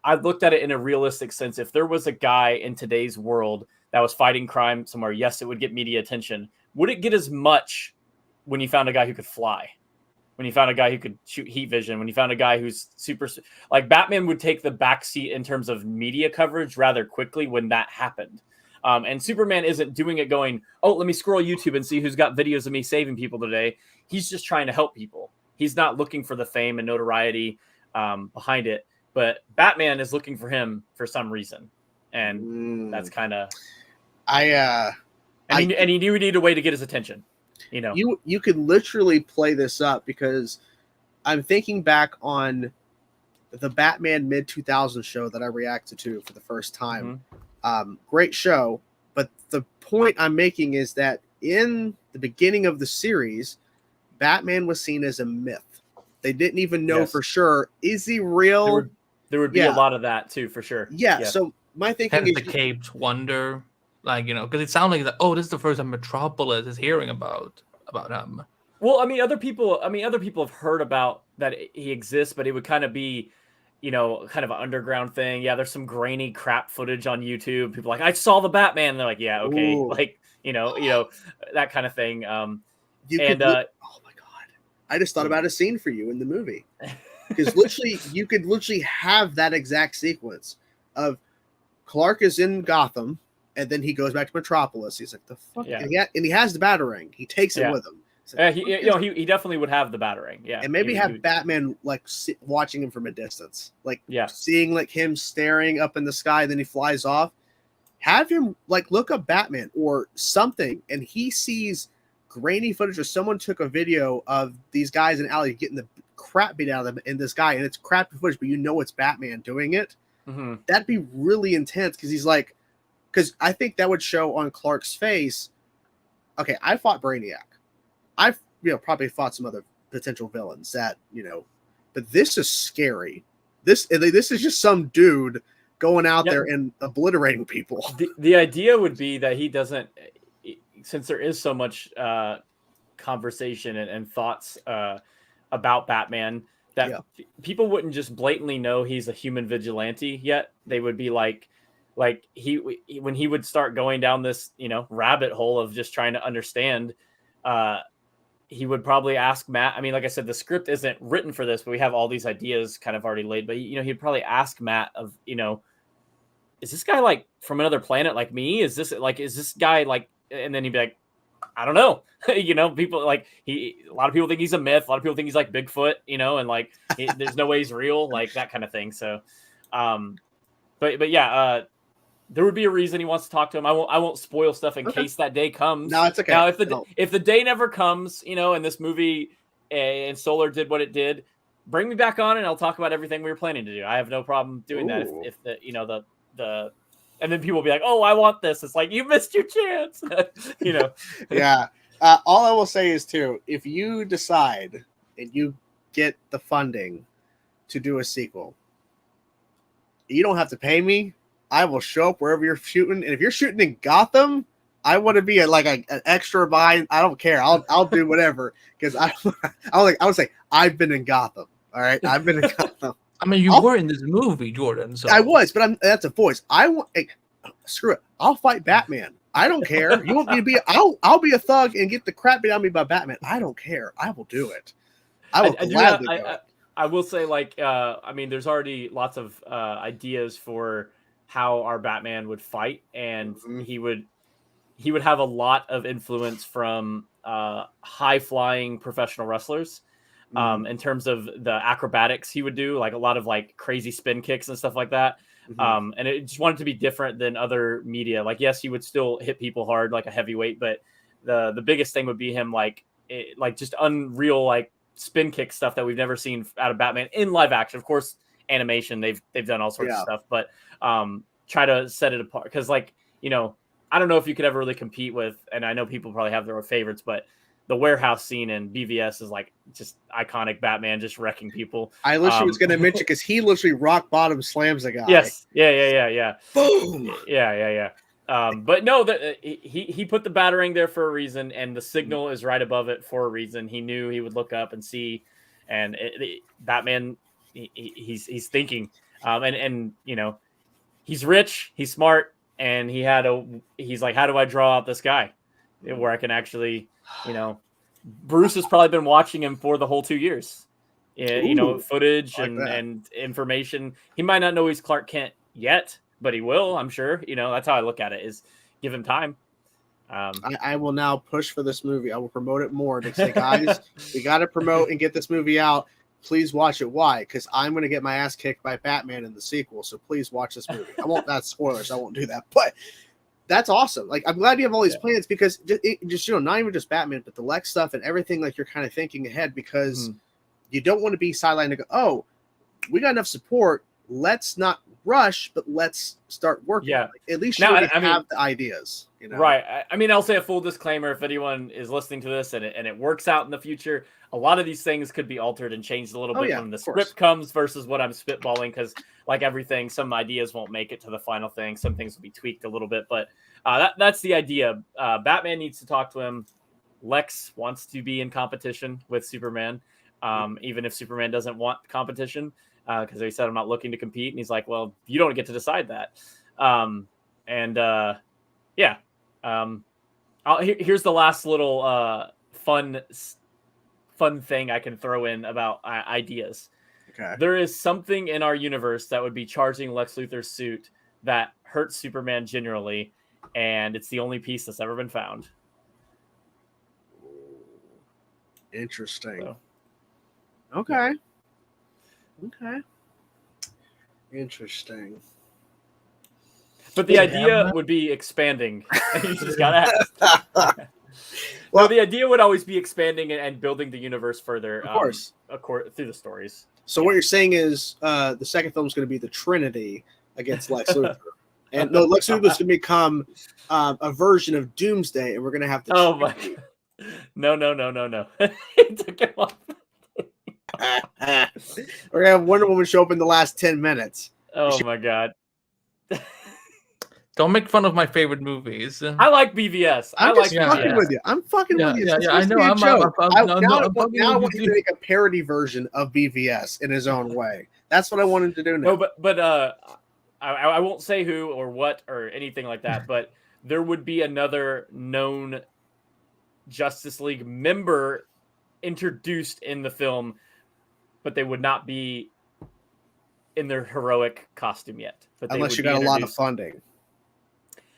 I looked at it in a realistic sense. If there was a guy in today's world that was fighting crime somewhere, yes, it would get media attention. Would it get as much when you found a guy who could fly? When you found a guy who could shoot heat vision? When you found a guy who's super... Like, Batman would take the backseat in terms of media coverage rather quickly when that happened. And Superman isn't doing it going, oh, let me scroll YouTube and see who's got videos of me saving people today. He's just trying to help people. He's not looking for the fame and notoriety behind it. But Batman is looking for him for some reason. And that's kind of... And he knew he needed a way to get his attention. You know, you could literally play this up, because I'm thinking back on the Batman mid-2000s show that I reacted to for the first time. Great show, but the point I'm making is that in the beginning of the series, Batman was seen as a myth. They didn't even know for sure, is he real? There would be a lot of that too, for sure. Yeah. So my thinking is the caped wonder. Like, you know, because it sounded like, oh, this is the first time Metropolis is hearing about him. Well, I mean, other people have heard about that he exists, but it would kind of be, you know, kind of an underground thing. Yeah, there's some grainy crap footage on YouTube. People are like, I saw the Batman. And they're like, yeah, okay, like, you know, that kind of thing. Oh my God, I just thought about a scene for you in the movie, because literally, you could literally have that exact sequence of Clark is in Gotham. And then he goes back to Metropolis. He's like, the fuck? Yeah. And he has the Batarang. He takes it with him. Like, he definitely would have the Batarang. Yeah. And maybe have Batman like watching him from a distance. Like seeing like him staring up in the sky. Then he flies off. Have him like look up Batman or something. And he sees grainy footage, or someone took a video of these guys in alley getting the crap beat out of them in this guy. And it's crappy footage, but you know it's Batman doing it. Mm-hmm. That'd be really intense, because he's like, because I think that would show on Clark's face, okay, I fought Brainiac. I've probably fought some other potential villains that, but this is scary. This is just some dude going out there and obliterating people. The idea would be that he doesn't, since there is so much conversation and thoughts about Batman, that people wouldn't just blatantly know he's a human vigilante yet. They would be like when he would start going down this, rabbit hole of just trying to understand, he would probably ask Matt. I mean, like I said, the script isn't written for this, but we have all these ideas kind of already laid. But, he'd probably ask Matt of, is this guy like from another planet like me? Is this guy like, and then he'd be like, I don't know. People like a lot of people think he's a myth. A lot of people think he's like Bigfoot, and like there's no way he's real, like that kind of thing. So, but yeah, there would be a reason he wants to talk to him. I won't spoil stuff in case that day comes. No, it's okay. Now, if the day never comes, and this movie and Solar did what it did, bring me back on and I'll talk about everything we were planning to do. I have no problem doing that. If the and then people will be like, "Oh, I want this." It's like, you missed your chance. Yeah. All I will say is too, if you decide and you get the funding to do a sequel, you don't have to pay me. I will show up wherever you're shooting, and if you're shooting in Gotham, I want to be an extra behind. I don't care. I'll do whatever, because I would say I've been in Gotham. All right, I've been in Gotham. I mean, you were in this movie, Jordan. So I was, but that's a voice. Screw it. I'll fight Batman. I don't care. You want me to be? I'll be a thug and get the crap beat out of me by Batman. I don't care. I will do it. I will gladly do it. I will say, I mean, there's already lots of ideas for how our Batman would fight, and he would have a lot of influence from high flying professional wrestlers. In terms of the acrobatics he would do, like a lot of like crazy spin kicks and stuff like that. And it just wanted to be different than other media. Like, yes, he would still hit people hard like a heavyweight, but the biggest thing would be him like just unreal like spin kick stuff that we've never seen out of Batman in live action. Of course, animation, they've done all sorts of stuff, but try to set it apart, because I don't know if you could ever really compete with, and I know people probably have their own favorites, but the warehouse scene in BVS is like just iconic. Batman just wrecking people. I literally was going to mention because he literally rock bottom slams a guy. Yes. Yeah. Boom. Yeah. But no, he put the batarang there for a reason, and the signal is right above it for a reason. He knew he would look up and see, and Batman, he's thinking, and you know, he's rich, he's smart, and he's like, how do I draw out this guy where I can actually, you know, Bruce has probably been watching him for the whole 2 years. You know, footage and information. He might not know he's Clark Kent yet, but he will, I'm sure. You know, that's how I look at it, is give him time. I will now push for this movie. I will promote it more to say, guys, we got to promote and get this movie out. Please watch it. Why? Because I'm going to get my ass kicked by Batman in the sequel. So please watch this movie. I won't, that's spoilers. I won't do that. But that's awesome. Like, I'm glad you have all these plans, because just, you know, not even just Batman, but the Lex stuff and everything, like, you're kind of thinking ahead, because you don't want to be sidelined and go, oh, we got enough support. Let's not rush, but let's start working. Yeah. Like, at least you have the ideas. You know? Right. I mean, I'll say a full disclaimer if anyone is listening to this and it works out in the future. A lot of these things could be altered and changed a little bit when the script comes versus what I'm spitballing, because like everything, some ideas won't make it to the final thing. Some things will be tweaked a little bit, but that's the idea. Batman needs to talk to him. Lex wants to be in competition with Superman, even if Superman doesn't want competition, because he said, I'm not looking to compete. And he's like, well, you don't get to decide that. Here's the last little fun thing I can throw in about ideas. Okay. There is something in our universe that would be charging Lex Luthor's suit that hurts Superman generally, and it's the only piece that's ever been found. Interesting. So, okay. Interesting. But the idea would be expanding. You just gotta ask. Well, the idea would always be expanding and building the universe further. Of course. Through the stories. So what you're saying is the second film is going to be the Trinity against Lex Luthor. And no, Lex Luthor is going to become a version of Doomsday, and we're going to have to. Oh my God. No. He took him off. We're going to have Wonder Woman show up in the last 10 minutes. Oh my God. Don't make fun of my favorite movies. I like BVS. I'm fucking with you. I'm fucking with you. Yeah, I know. Now I want you to make a parody version of BVS in his own way. That's what I wanted to do now. No, but I won't say who or what or anything like that, but there would be another known Justice League member introduced in the film, but they would not be in their heroic costume yet. But unless you got a lot of funding.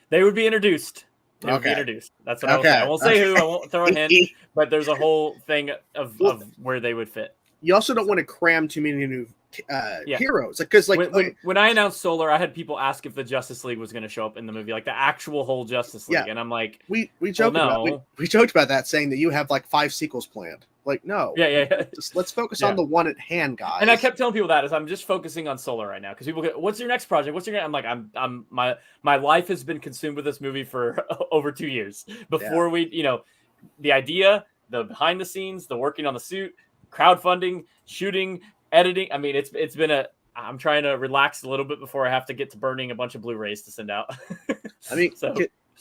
They would be introduced. That's what I will say. I won't say who. I won't throw a hint. But there's a whole thing of where they would fit. You also don't want to cram too many new heroes, because when I announced Solar, I had people ask if the Justice League was going to show up in the movie, like the actual whole Justice League, and I'm like, we joked about that, saying that you have like 5 sequels planned. Like, no, just let's focus on the one at hand, guys. And I kept telling people that, as I'm just focusing on Solar right now, because people go, "What's your next project? What's your?" I'm like, my life has been consumed with this movie for over 2 years. Before we, the idea, the behind the scenes, the working on the suit, crowdfunding, shooting, editing. I mean, it's been I'm trying to relax a little bit before I have to get to burning a bunch of Blu-rays to send out. I mean,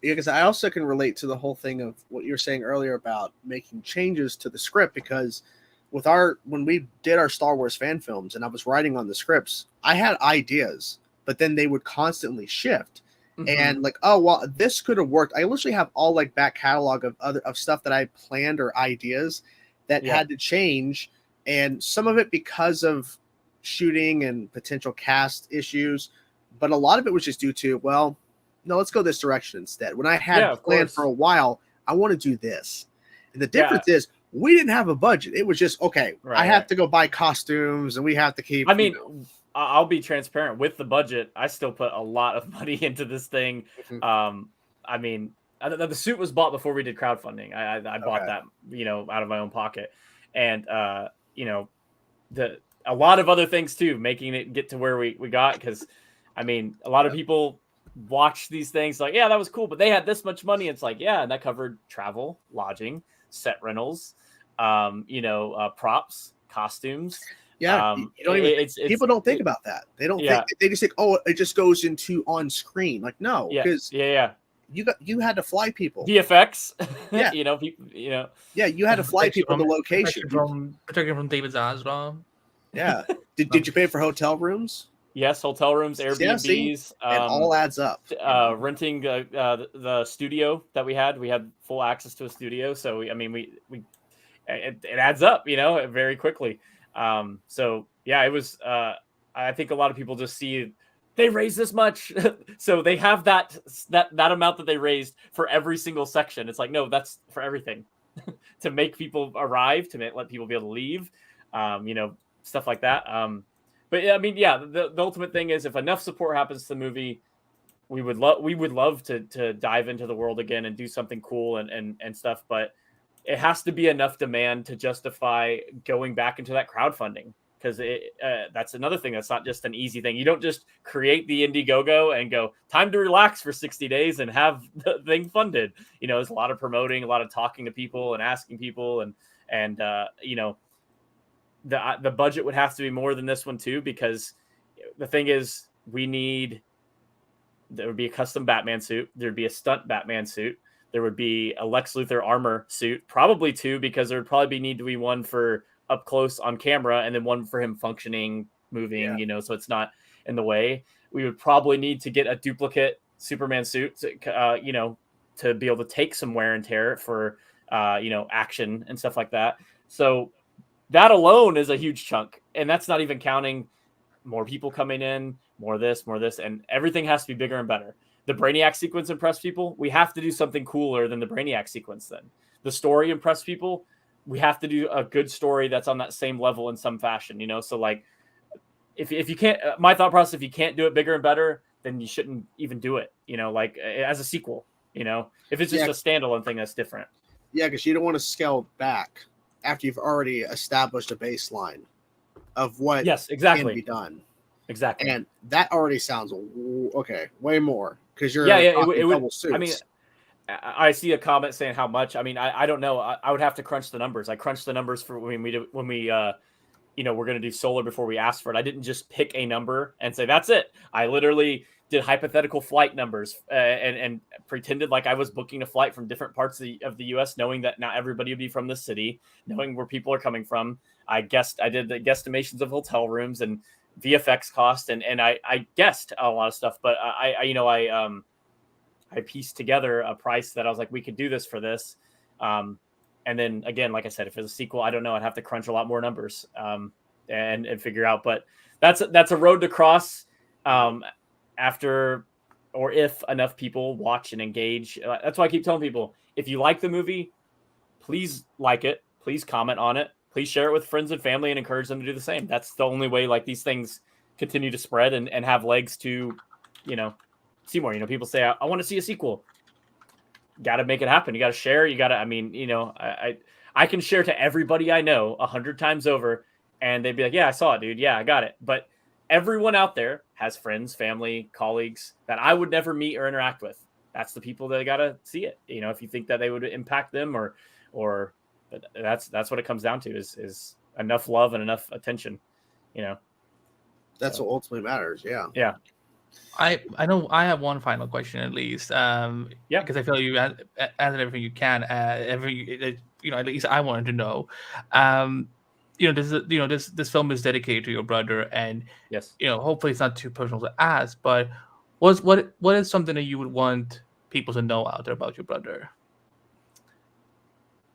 because I also can relate to the whole thing of what you were saying earlier about making changes to the script, because when we did our Star Wars fan films and I was writing on the scripts, I had ideas, but then they would constantly shift. And like, oh, well, this could have worked. I literally have all like back catalog of stuff that I planned or ideas that had to change. And some of it because of shooting and potential cast issues, but a lot of it was just due to, well, no, let's go this direction instead. When I had planned for a while, I want to do this. And the difference is we didn't have a budget. It was just, I have to go buy costumes and we have to keep. I mean, I'll be transparent with the budget. I still put a lot of money into this thing. I mean, the suit was bought before we did crowdfunding. I bought that, out of my own pocket. And, a lot of other things too, making it get to where we got. Cause I mean, a lot of people watch these things like, yeah, that was cool, but they had this much money. It's like, yeah, and that covered travel, lodging, set rentals, props, costumes. Yeah, you don't even. People don't think about that. They don't think. They just think, oh, it just goes into on screen. Like, no, because you had to fly people. VFX. Yeah, Yeah, you had to fly people to location. Protection from David Zaslav. Yeah. Did you pay for hotel rooms? Yes, hotel rooms, Airbnbs. It all adds up. Renting the studio that we had full access to a studio, so it adds up, very quickly. So yeah, it was. I think a lot of people just see they raised this much, so they have that amount that they raised for every single section. It's like, no, that's for everything to make people arrive, to let people be able to leave, stuff like that. But I mean, yeah, the ultimate thing is if enough support happens to the movie, we would love to dive into the world again and do something cool and stuff. But it has to be enough demand to justify going back into that crowdfunding, because that's another thing. That's not just an easy thing. You don't just create the Indiegogo and go, time to relax for 60 days and have the thing funded. There's a lot of promoting, a lot of talking to people and asking people, and the budget would have to be more than this one too, because the thing is, there would be a custom Batman suit. There'd be a stunt Batman suit. There would be a Lex Luthor armor suit, probably two, because there would probably need to be one for up close on camera and then one for him functioning, moving, so it's not in the way. We would probably need to get a duplicate Superman suit, to be able to take some wear and tear for, action and stuff like that. So that alone is a huge chunk. And that's not even counting more people coming in, more this, and everything has to be bigger and better. The Brainiac sequence impressed people. We have to do something cooler than the Brainiac sequence then. The story impressed people. We have to do a good story that's on that same level in some fashion, So like, if you can't, my thought process, if you can't do it bigger and better, then you shouldn't even do it, like as a sequel, if it's just a standalone thing, that's different. Yeah, because you don't want to scale back after you've already established a baseline of what can be done. Exactly. And that already sounds way more, because you're it would, double suits. I mean, I see a comment saying how much. I mean, I don't know. I would have to crunch the numbers. I crunched the numbers for when we we're going to do solar before we asked for it. I didn't just pick a number and say that's it. I literally did hypothetical flight numbers and pretended like I was booking a flight from different parts of the U.S., knowing that not everybody would be from the city, knowing where people are coming from. I did the guesstimations of hotel rooms and VFX cost, and I guessed a lot of stuff, but I pieced together a price that I was like, we could do this for this. And then again, like I said, if it's a sequel, I don't know. I'd have to crunch a lot more numbers and figure out. But that's a road to cross after or if enough people watch and engage. That's why I keep telling people, if you like the movie, please like it. Please comment on it. Please share it with friends and family and encourage them to do the same. That's the only way like these things continue to spread and have legs to, see more. People say, I want to see a sequel. Got to make it happen. You got to share. You got to, I can share to everybody I know 100 times over and they'd be like, yeah, I saw it, dude. Yeah, I got it. But everyone out there has friends, family, colleagues that I would never meet or interact with. That's the people that got to see it. If you think that they would impact them or that's what it comes down to is enough love and enough attention, That's what ultimately matters. Yeah. Yeah. I know I have one final question at least. Because I feel you answered everything you can. At least I wanted to know. This film is dedicated to your brother, and yes, hopefully it's not too personal to ask, but what is something that you would want people to know out there about your brother?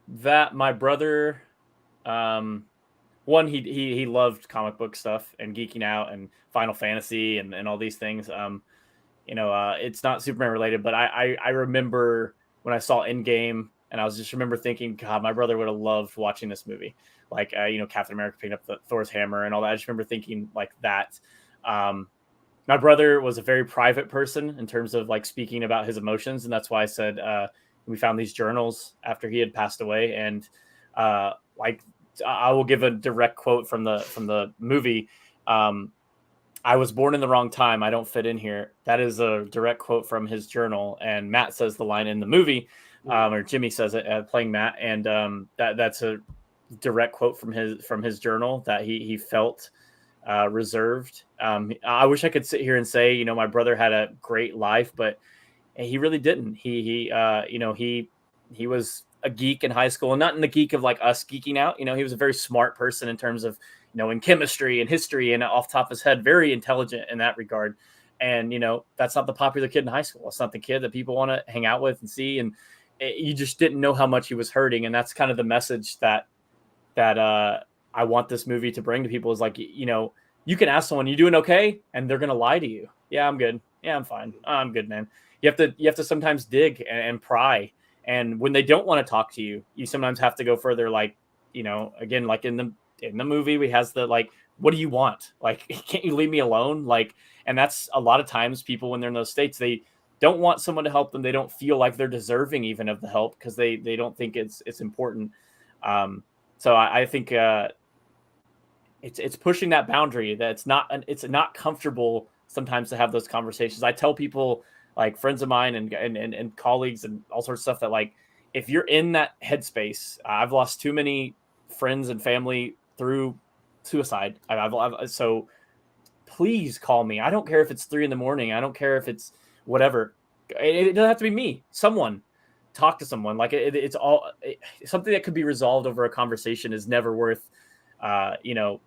That my brother, one, he loved comic book stuff and geeking out and Final Fantasy and all these things. It's not Superman related, but I remember when I saw Endgame and I remember thinking, God, my brother would have loved watching this movie. Like, Captain America picking up Thor's hammer and all that. I just remember thinking like that. My brother was a very private person in terms of like speaking about his emotions. And that's why I said, we found these journals after he had passed away. And I will give a direct quote from the movie. I was born in the wrong time. I don't fit in here. That is a direct quote from his journal. And Matt says the line in the movie, or Jimmy says it playing Matt. And that's a direct quote from his journal that he felt reserved. I wish I could sit here and say, you know, my brother had a great life, but he really didn't. He was a geek in high school, and not in the geek of like us geeking out. You know, he was a very smart person in terms of, you know, in chemistry and history, and off the top of his head, very intelligent in that regard. And, you know, that's not the popular kid in high school. It's not the kid that people want to hang out with and see. And you just didn't know how much he was hurting. And that's kind of the message that I want this movie to bring to people is like, you know, you can ask someone, you doing okay? And they're going to lie to you. Yeah, I'm good. Yeah, I'm fine. I'm good, man. You have to sometimes dig and pry. And when they don't want to talk to you, you sometimes have to go further. Like, you know, again, like in the movie, we has the, like, what do you want? Like, can't you leave me alone? Like, and that's a lot of times people, when they're in those states, they don't want someone to help them. They don't feel like they're deserving even of the help because they don't think it's important. So I think it's pushing that boundary that it's not comfortable sometimes to have those conversations. I tell people, like friends of mine and colleagues and all sorts of stuff, that like, if you're in that headspace, I've lost too many friends and family through suicide. So please call me. I don't care if it's 3 a.m. I don't care if it's whatever. It doesn't have to be me. Someone. Talk to someone. Like it's all something that could be resolved over a conversation is never worth, you know,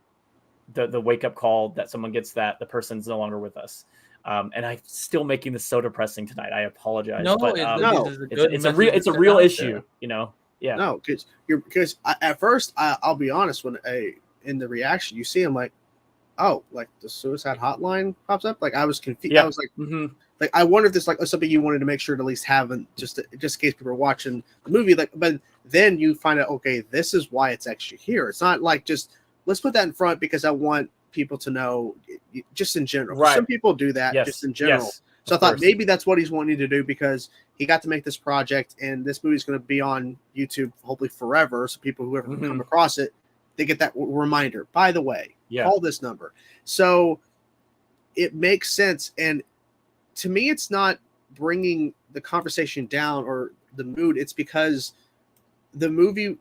the wake up call that someone gets that the person's no longer with us. And I'm still making this so depressing tonight. I apologize. No, but, it's a real issue, you know? Yeah. No, because at first I'll be honest, when in the reaction you see him like, oh, like the suicide hotline pops up. Like I was confused. Yeah. I was like, like I wonder if this like something you wanted to make sure to at least have, just in case people are watching the movie. Like, but then you find out, okay, this is why it's actually here. It's not like just let's put that in front because I want people to know, just in general. Right. Some people do that just in general. Yes, so I thought maybe that's what he's wanting to do because he got to make this project, and this movie's going to be on YouTube hopefully forever. So people who ever come across it, they get that reminder. By the way, call this number. So it makes sense, and to me, it's not bringing the conversation down or the mood. It's because the movie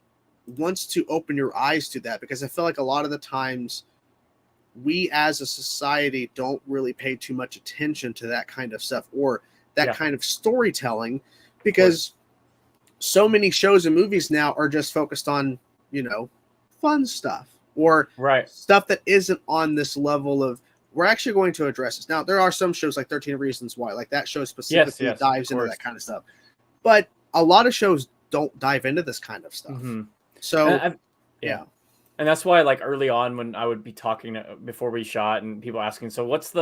wants to open your eyes to that, because I feel like a lot of the times we as a society don't really pay too much attention to that kind of stuff or that kind of storytelling, because so many shows and movies now are just focused on, you know, fun stuff or stuff that isn't on this level of, we're actually going to address this. Now, there are some shows like 13 Reasons Why, like that show specifically dives into that kind of stuff. But a lot of shows don't dive into this kind of stuff. So, And that's why, like, early on when I would be talking before we shot and people asking, so what's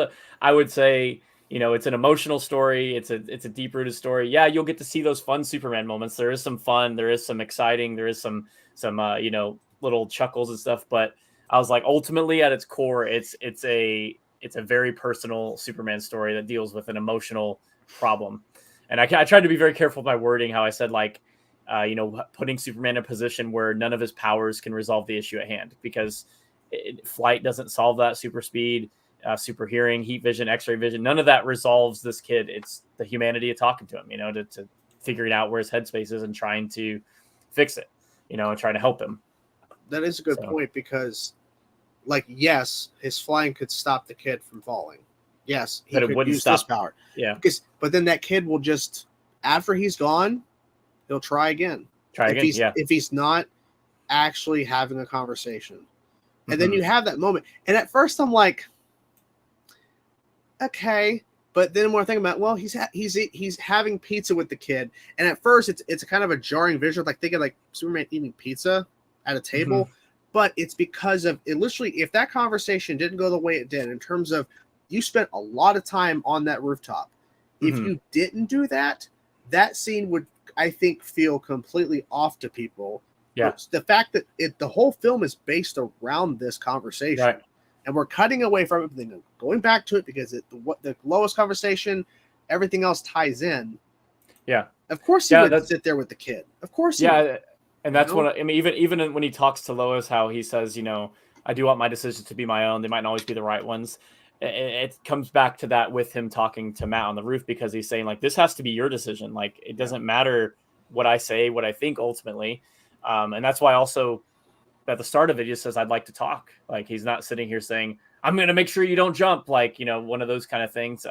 I would say, you know, it's an emotional story. It's a deep-rooted story. Yeah, you'll get to see those fun Superman moments. There is some fun. There is some exciting. There is some you know, little chuckles and stuff. But I was like, ultimately, at its core, it's a very personal Superman story that deals with an emotional problem. And I tried to be very careful with my wording, how I said, like, you know, putting Superman in a position where none of his powers can resolve the issue at hand, because flight doesn't solve that. Super speed, super hearing, heat vision, X-ray vision, none of that resolves this kid. It's the humanity of talking to him, you know, to figuring out where his headspace is and trying to fix it, you know, and trying to help him. That is a good point, because, like, yes, his flying could stop the kid from falling. Yes, he could use this power. Yeah, but then that kid will just, after he's gone, he'll try again. If he's not actually having a conversation. And then you have that moment. And at first I'm like, okay. But then when I think about, well, he's having pizza with the kid. And at first it's a kind of a jarring visual, like thinking like Superman eating pizza at a table. But it's because of it. Literally, if that conversation didn't go the way it did, in terms of you spent a lot of time on that rooftop. If you didn't do that, that scene would, I think, feel completely off to people. Yeah. The fact that the whole film is based around this conversation, and we're cutting away from everything and going back to it because the lowest conversation, everything else ties in. Yeah. Of course he would sit there with the kid. Of course he would. And that's what I mean, even when he talks to Lois, how he says, you know, I do want my decisions to be my own. They might not always be the right ones. it comes back to that with him talking to Matt on the roof, because he's saying like, this has to be your decision. Like, it doesn't matter what I say, what I think ultimately. And that's why also at the start of it, he just says, I'd like to talk. Like, he's not sitting here saying, I'm going to make sure you don't jump. Like, one of those kind of things.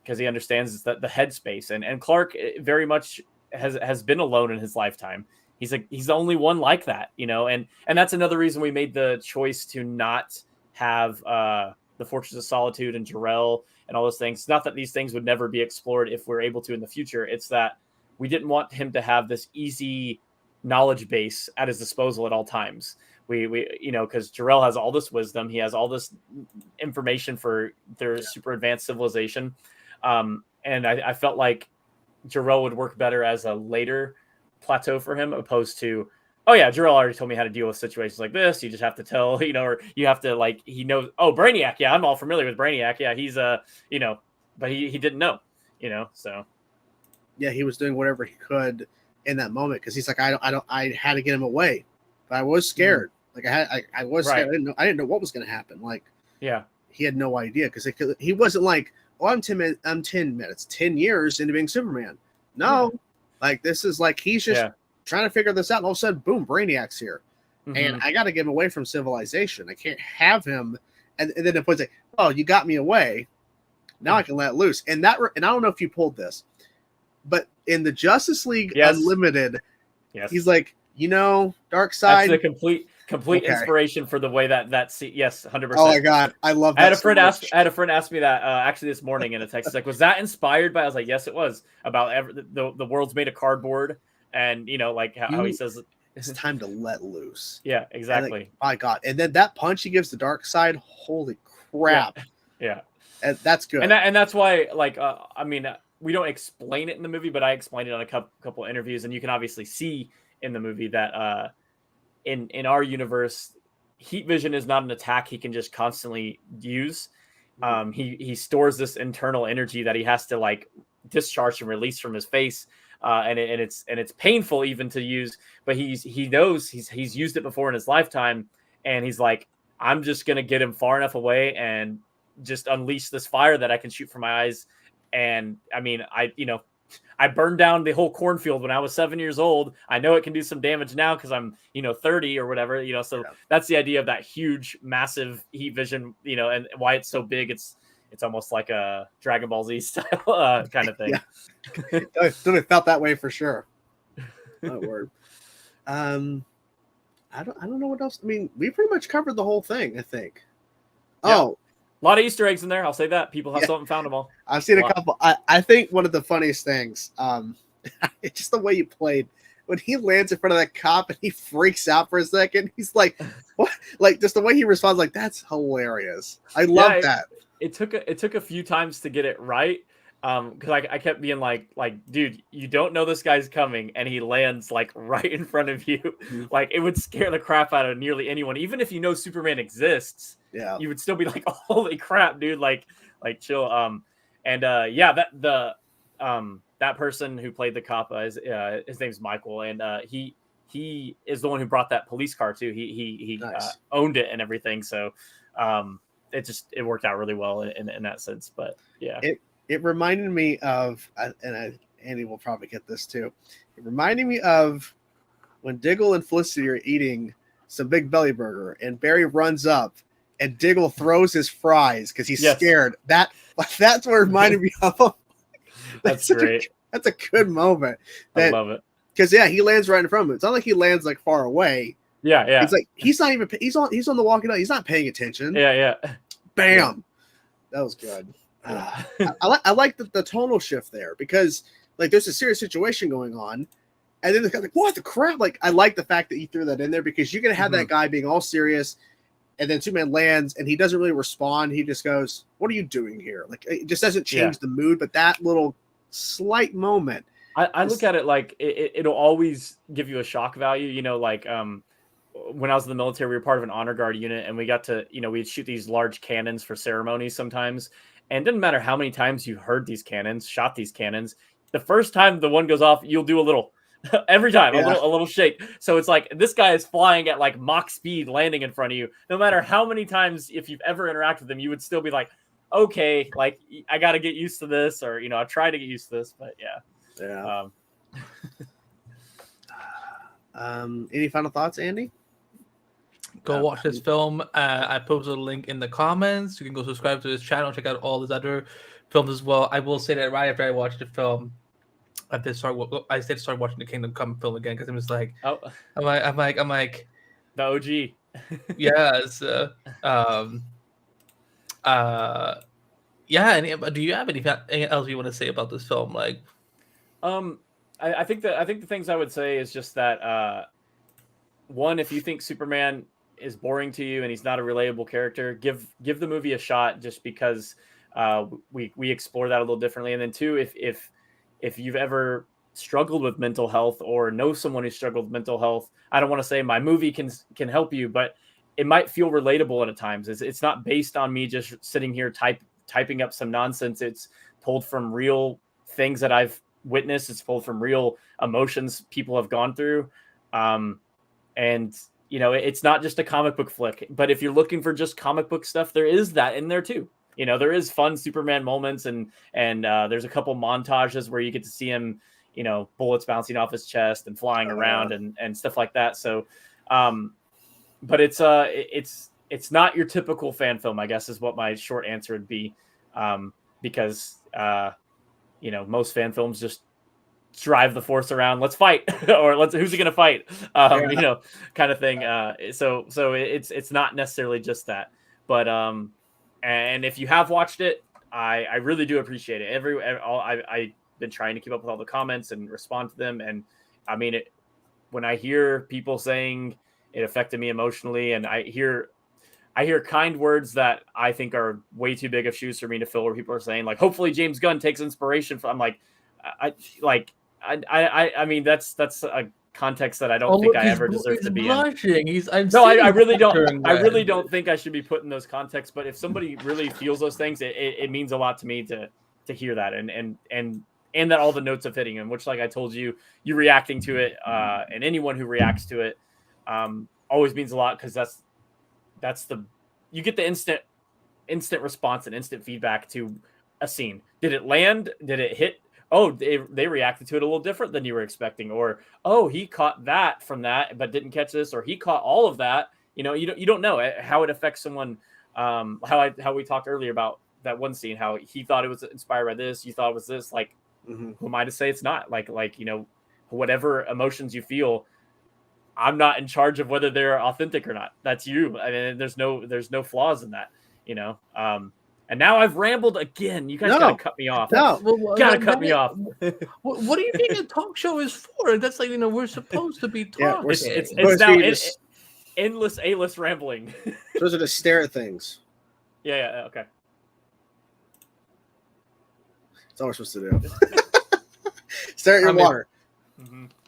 Because he understands that the headspace, and Clark very much has been alone in his lifetime. He's the only one like that, and that's another reason we made the choice to not have the Fortress of Solitude and Jor-El and all those things. It's not that these things would never be explored if we're able to in the future. It's that we didn't want him to have this easy knowledge base at his disposal at all times. We because Jor-El has all this wisdom, he has all this information for their super advanced civilization, and I felt like Jor-El would work better as a later plateau for him, opposed to, oh yeah, Jor-El already told me how to deal with situations like this. You just have to tell, or you have to, like, he knows, oh, Brainiac, yeah, I'm all familiar with Brainiac, yeah, he's but he didn't know, so yeah, he was doing whatever he could in that moment, because he's like, I had to get him away, but I was scared. Like I was scared. I didn't know what was going to happen. Like, yeah, he had no idea, because he wasn't like, oh, I'm 10 minutes, 10 years into being Superman. No, like, this is like, he's just trying to figure this out, and all of a sudden, boom, Brainiac's here, and I got to get him away from civilization. I can't have him, and then the point's like, oh, you got me away, now I can let loose. And I don't know if you pulled this, but in the Justice League Unlimited, he's like, Darkseid. That's the complete inspiration for the way that yes, 100%. Oh my god, I love that. I had a friend ask me that actually this morning in a text. He's like, was that inspired by? I was like, yes, it was. About the world's made of cardboard, and like how he says it's time to let loose. Yeah, exactly. Like, my god, and then that punch he gives the Darkseid, holy crap. Yeah. And that's good. And that's why, like, we don't explain it in the movie, but I explained it on a couple interviews, and you can obviously see in the movie that in our universe, heat vision is not an attack he can just constantly use. He stores this internal energy that he has to, like, discharge and release from his face, and it's painful even to use. But he knows he's used it before in his lifetime, and he's like, I'm just gonna get him far enough away and just unleash this fire that I can shoot from my eyes. And I burned down the whole cornfield when I was 7 years old. I know it can do some damage now because I'm, 30 or whatever, so that's the idea of that huge, massive heat vision, and why it's so big. It's almost like a Dragon Ball Z style kind of thing. Yeah. It felt that way for sure. That word. I don't know what else. I mean, we pretty much covered the whole thing, I think. Yeah. Oh, a lot of Easter eggs in there. I'll say that. People have something found them all. I've seen a couple. I think one of the funniest things, it's just the way you played. When he lands in front of that cop and he freaks out for a second, he's like, what? Like, just the way he responds, like, that's hilarious. I love that. It took a few times to get it right. Because I kept being like, dude, you don't know this guy's coming, and he lands, like, right in front of you. Mm-hmm. Like, it would scare the crap out of nearly anyone. Even if you know Superman exists, you would still be like, holy crap, dude, like chill. That person who played the cop, his name's Michael, and he is the one who brought that police car too. He nice. Owned it and everything. So it worked out really well in that sense. But yeah. It reminded me of, and Andy will probably get this too. It reminded me of when Diggle and Felicity are eating some Big Belly Burger, and Barry runs up, and Diggle throws his fries because he's scared. That's what it reminded me of. That's great. That's a good moment. I love it. Because he lands right in front of him. It's not like he lands like far away. Yeah. It's like he's not even. He's on the walkie-talkie. He's not paying attention. Yeah. Bam. That was good. I like the tonal shift there, because, like, there's a serious situation going on, and then the guy's like, what the crap? Like, I like the fact that you threw that in there, because you're gonna have that guy being all serious, and then Superman lands and he doesn't really respond. He just goes, what are you doing here? Like, it just doesn't change the mood, but that little slight moment, I look at it like it'll always give you a shock value. Like when I was in the military, we were part of an honor guard unit, and we got to, we'd shoot these large cannons for ceremonies sometimes. And it doesn't matter how many times you heard these cannons, shot these cannons. The first time the one goes off, you'll do a little, Every time, Yeah. a little shake. So it's like this guy is flying at like Mach speed, landing in front of you. No matter how many times, if you've ever interacted with him, you would still be like, okay, like I got to get used to this, or I try to get used to this. But yeah. Any final thoughts, Andy? Go watch this film. I posted a link in the comments. You can go subscribe to this channel, check out all his other films as well. I will say that right after I watched the film, I did start watching the Kingdom Come film again because it was like, oh, I'm like the OG. yes. Yeah. Do you have anything else you want to say about this film? Like, I think the things I would say is just that one, if you think Superman is boring to you and he's not a relatable character, give the movie a shot, just because we explore that a little differently. And then two, if you've ever struggled with mental health or know someone who struggled with mental health, I don't want to say my movie can help you, but it might feel relatable at times. It's not based on me just sitting here typing up some nonsense. It's pulled from real things that I've witnessed. It's pulled from real emotions people have gone through. And it's not just a comic book flick, but if you're looking for just comic book stuff, there is that in there too. There is fun Superman moments, and there's a couple montages where you get to see him, bullets bouncing off his chest and flying around and stuff like that. So, but it's not your typical fan film, I guess, is what my short answer would be. Because most fan films just drive the force around, let's fight, or who's he gonna fight, kind of thing. So it's not necessarily just that, but and if you have watched it, I really do appreciate it. I've been trying to keep up with all the comments and respond to them, and I mean it when I hear people saying it affected me emotionally, and I hear kind words that I think are way too big of shoes for me to fill, where people are saying like, hopefully James Gunn takes inspiration from. I'm like, I mean, that's a context that I don't think I ever deserve to be blushing. in. I really don't. I really don't think I should be put in those contexts. But if somebody really feels those things, it means a lot to me to hear that, and that all the notes of hitting him, which, like I told you, you reacting to it, and anyone who reacts to it, always means a lot, because you get the instant response and instant feedback to a scene. Did it land? Did it hit? Oh, they reacted to it a little different than you were expecting, or oh, he caught that from that but didn't catch this, or he caught all of that. You don't know how it affects someone. How we talked earlier about that one scene, how he thought it was inspired by this, you thought it was this. Like, who am I to say it's not? Like whatever emotions you feel, I'm not in charge of whether they're authentic or not. That's you. I mean, there's no flaws in that. And now I've rambled again. You guys gotta cut me off. No, gotta cut me off. What do you think a talk show is for? That's like, we're supposed to be talking. Yeah, it's now endless A-list rambling. Supposed to stare at things. Yeah, okay. That's all we're supposed to do. Stare at your water.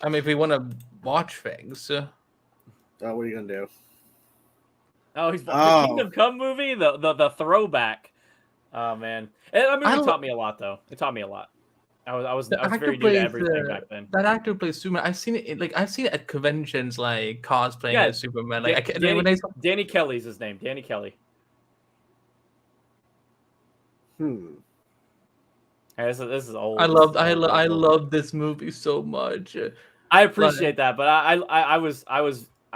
I mean, if we want to watch things. What are you gonna do? Oh, the Kingdom Come movie, the throwback. Oh man, that movie taught me a lot, though. It taught me a lot. I was very new to everything back then. That actor plays Superman. I've seen it at conventions, like cosplaying as Superman. Like Danny Kelly's his name. Danny Kelly. This is old. I love this movie so much. I appreciate that, but I was. I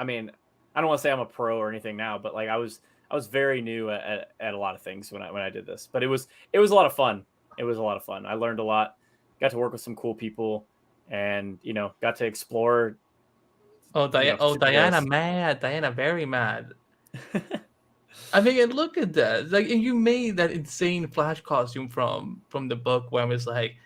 mean, I don't want to say I'm a pro or anything now, but like I was very new at a lot of things when I did this. But it was a lot of fun. It was a lot of fun. I learned a lot. Got to work with some cool people, and got to explore. Diana mad. Diana very mad. I mean, and look at that. Like, and you made that insane Flash costume from the book, where I was like,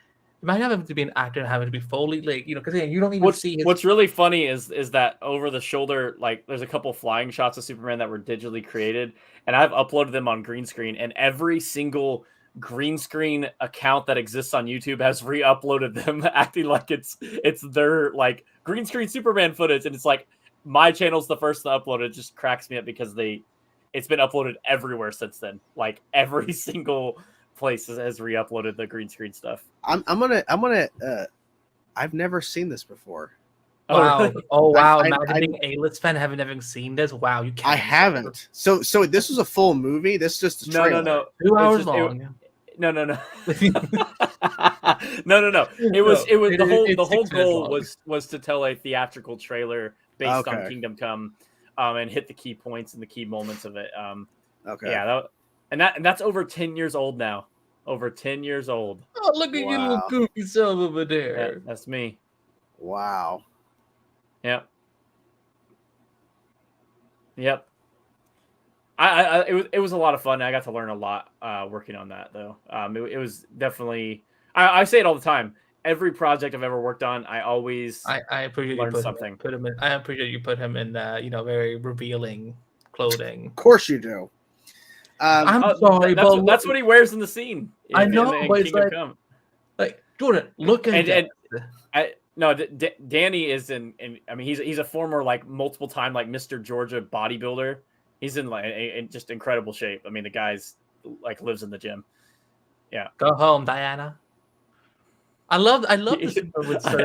imagine having to be an actor and having to be Foley, like, because you don't even see his... What's really funny is that over the shoulder, like, there's a couple flying shots of Superman that were digitally created, and I've uploaded them on green screen, and every single green screen account that exists on YouTube has re-uploaded them, acting like it's their, like, green screen Superman footage, and it's like, my channel's the first to upload it. It just cracks me up because it's been uploaded everywhere since then. Like, every single place has re-uploaded the green screen stuff. I'm gonna I've never seen this before. Oh, Wow! really? Oh wow! I- Imagine I- being A-list fan, having never seen this. Wow, you can't. I haven't. So this was a full movie. This is just a No, trailer. no. 2 It's hours just- long. No. No. It was the whole 6 minutes goal long. was to tell a theatrical trailer based on Okay. Kingdom Come, and hit the key points and the key moments of it. Okay. Yeah, that's over 10 years old now. Over 10 years old. Oh, look at you, little Wow. goofy self over there. That's me. Wow. Yep. Yep. It was a lot of fun. I got to learn a lot working on that though. It was definitely. I say it all the time. Every project I've ever worked on, I always I appreciate you learn put something. Put him in. I appreciate you put him in. Very revealing clothing. Of course you do. I'm sorry, but that's what he wears in the scene. I know, but it's Kingdom like- Come. like Jordan, look at that. Danny is in. I mean, he's a former like multiple time like Mr. Georgia bodybuilder. He's in like in just incredible shape. I mean, the guy's like lives in the gym. Yeah. Go home, Diana. I love this. I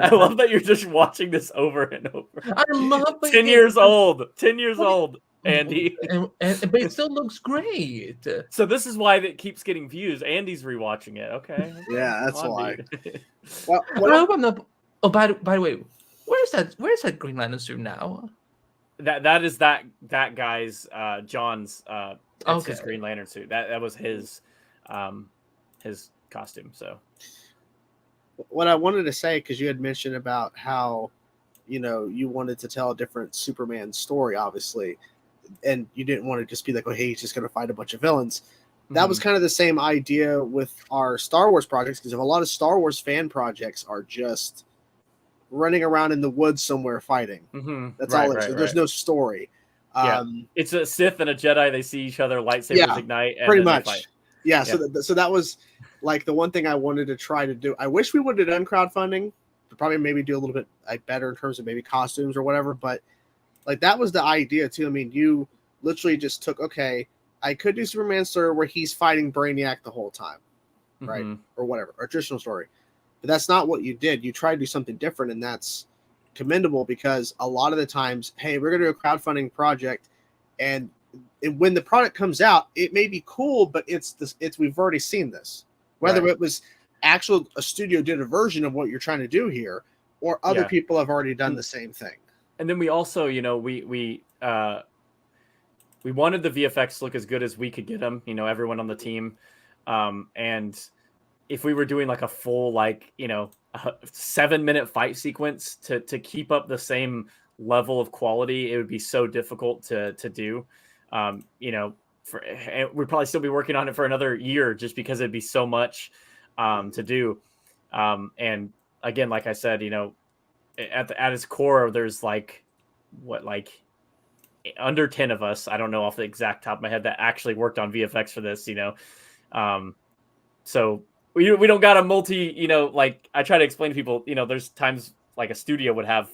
love that you're just watching this over and over. I love 10 years old. 10 years old, Andy. but it still looks great. So this is why it keeps getting views. Andy's rewatching it. Okay. Yeah, that's Come on, why. dude. Well, I hope I'm not. Oh, by the way, where's that Green Lantern suit now? That is that guy's John's it's his Okay. Green Lantern suit. That was his costume. So what I wanted to say, because you had mentioned about how, you wanted to tell a different Superman story, obviously, and you didn't want to just be like, oh, hey, he's just going to fight a bunch of villains. That was kind of the same idea with our Star Wars projects, because a lot of Star Wars fan projects are just running around in the woods somewhere fighting. That's all it is. There's no story. Yeah. It's a Sith and a Jedi. They see each other, lightsabers ignite, and pretty then much. they fight. Yeah, so that was like the one thing I wanted to try to do. I wish we would have done crowdfunding to probably maybe do a little bit better in terms of maybe costumes or whatever. But like that was the idea too. I mean, you literally just took, okay, I could do Superman story where he's fighting Brainiac the whole time, right? Or whatever, or traditional story. But that's not what you did. You tried to do something different, and that's commendable because a lot of the times, hey, we're going to do a crowdfunding project, and when the product comes out, it may be cool, but it's we've already seen this. Whether it was a studio did a version of what you're trying to do here, or other people have already done the same thing. And then we also, we wanted the VFX to look as good as we could get them. Everyone on the team, and if we were doing like a full 7-minute fight sequence to keep up the same level of quality, it would be so difficult to do. We'd probably still be working on it for another year just because it'd be so much to do. And again, like I said, at its core, there's under 10 of us. I don't know off the exact top of my head that actually worked on VFX for this, so we don't got a multi, I try to explain to people, there's times like a studio would have,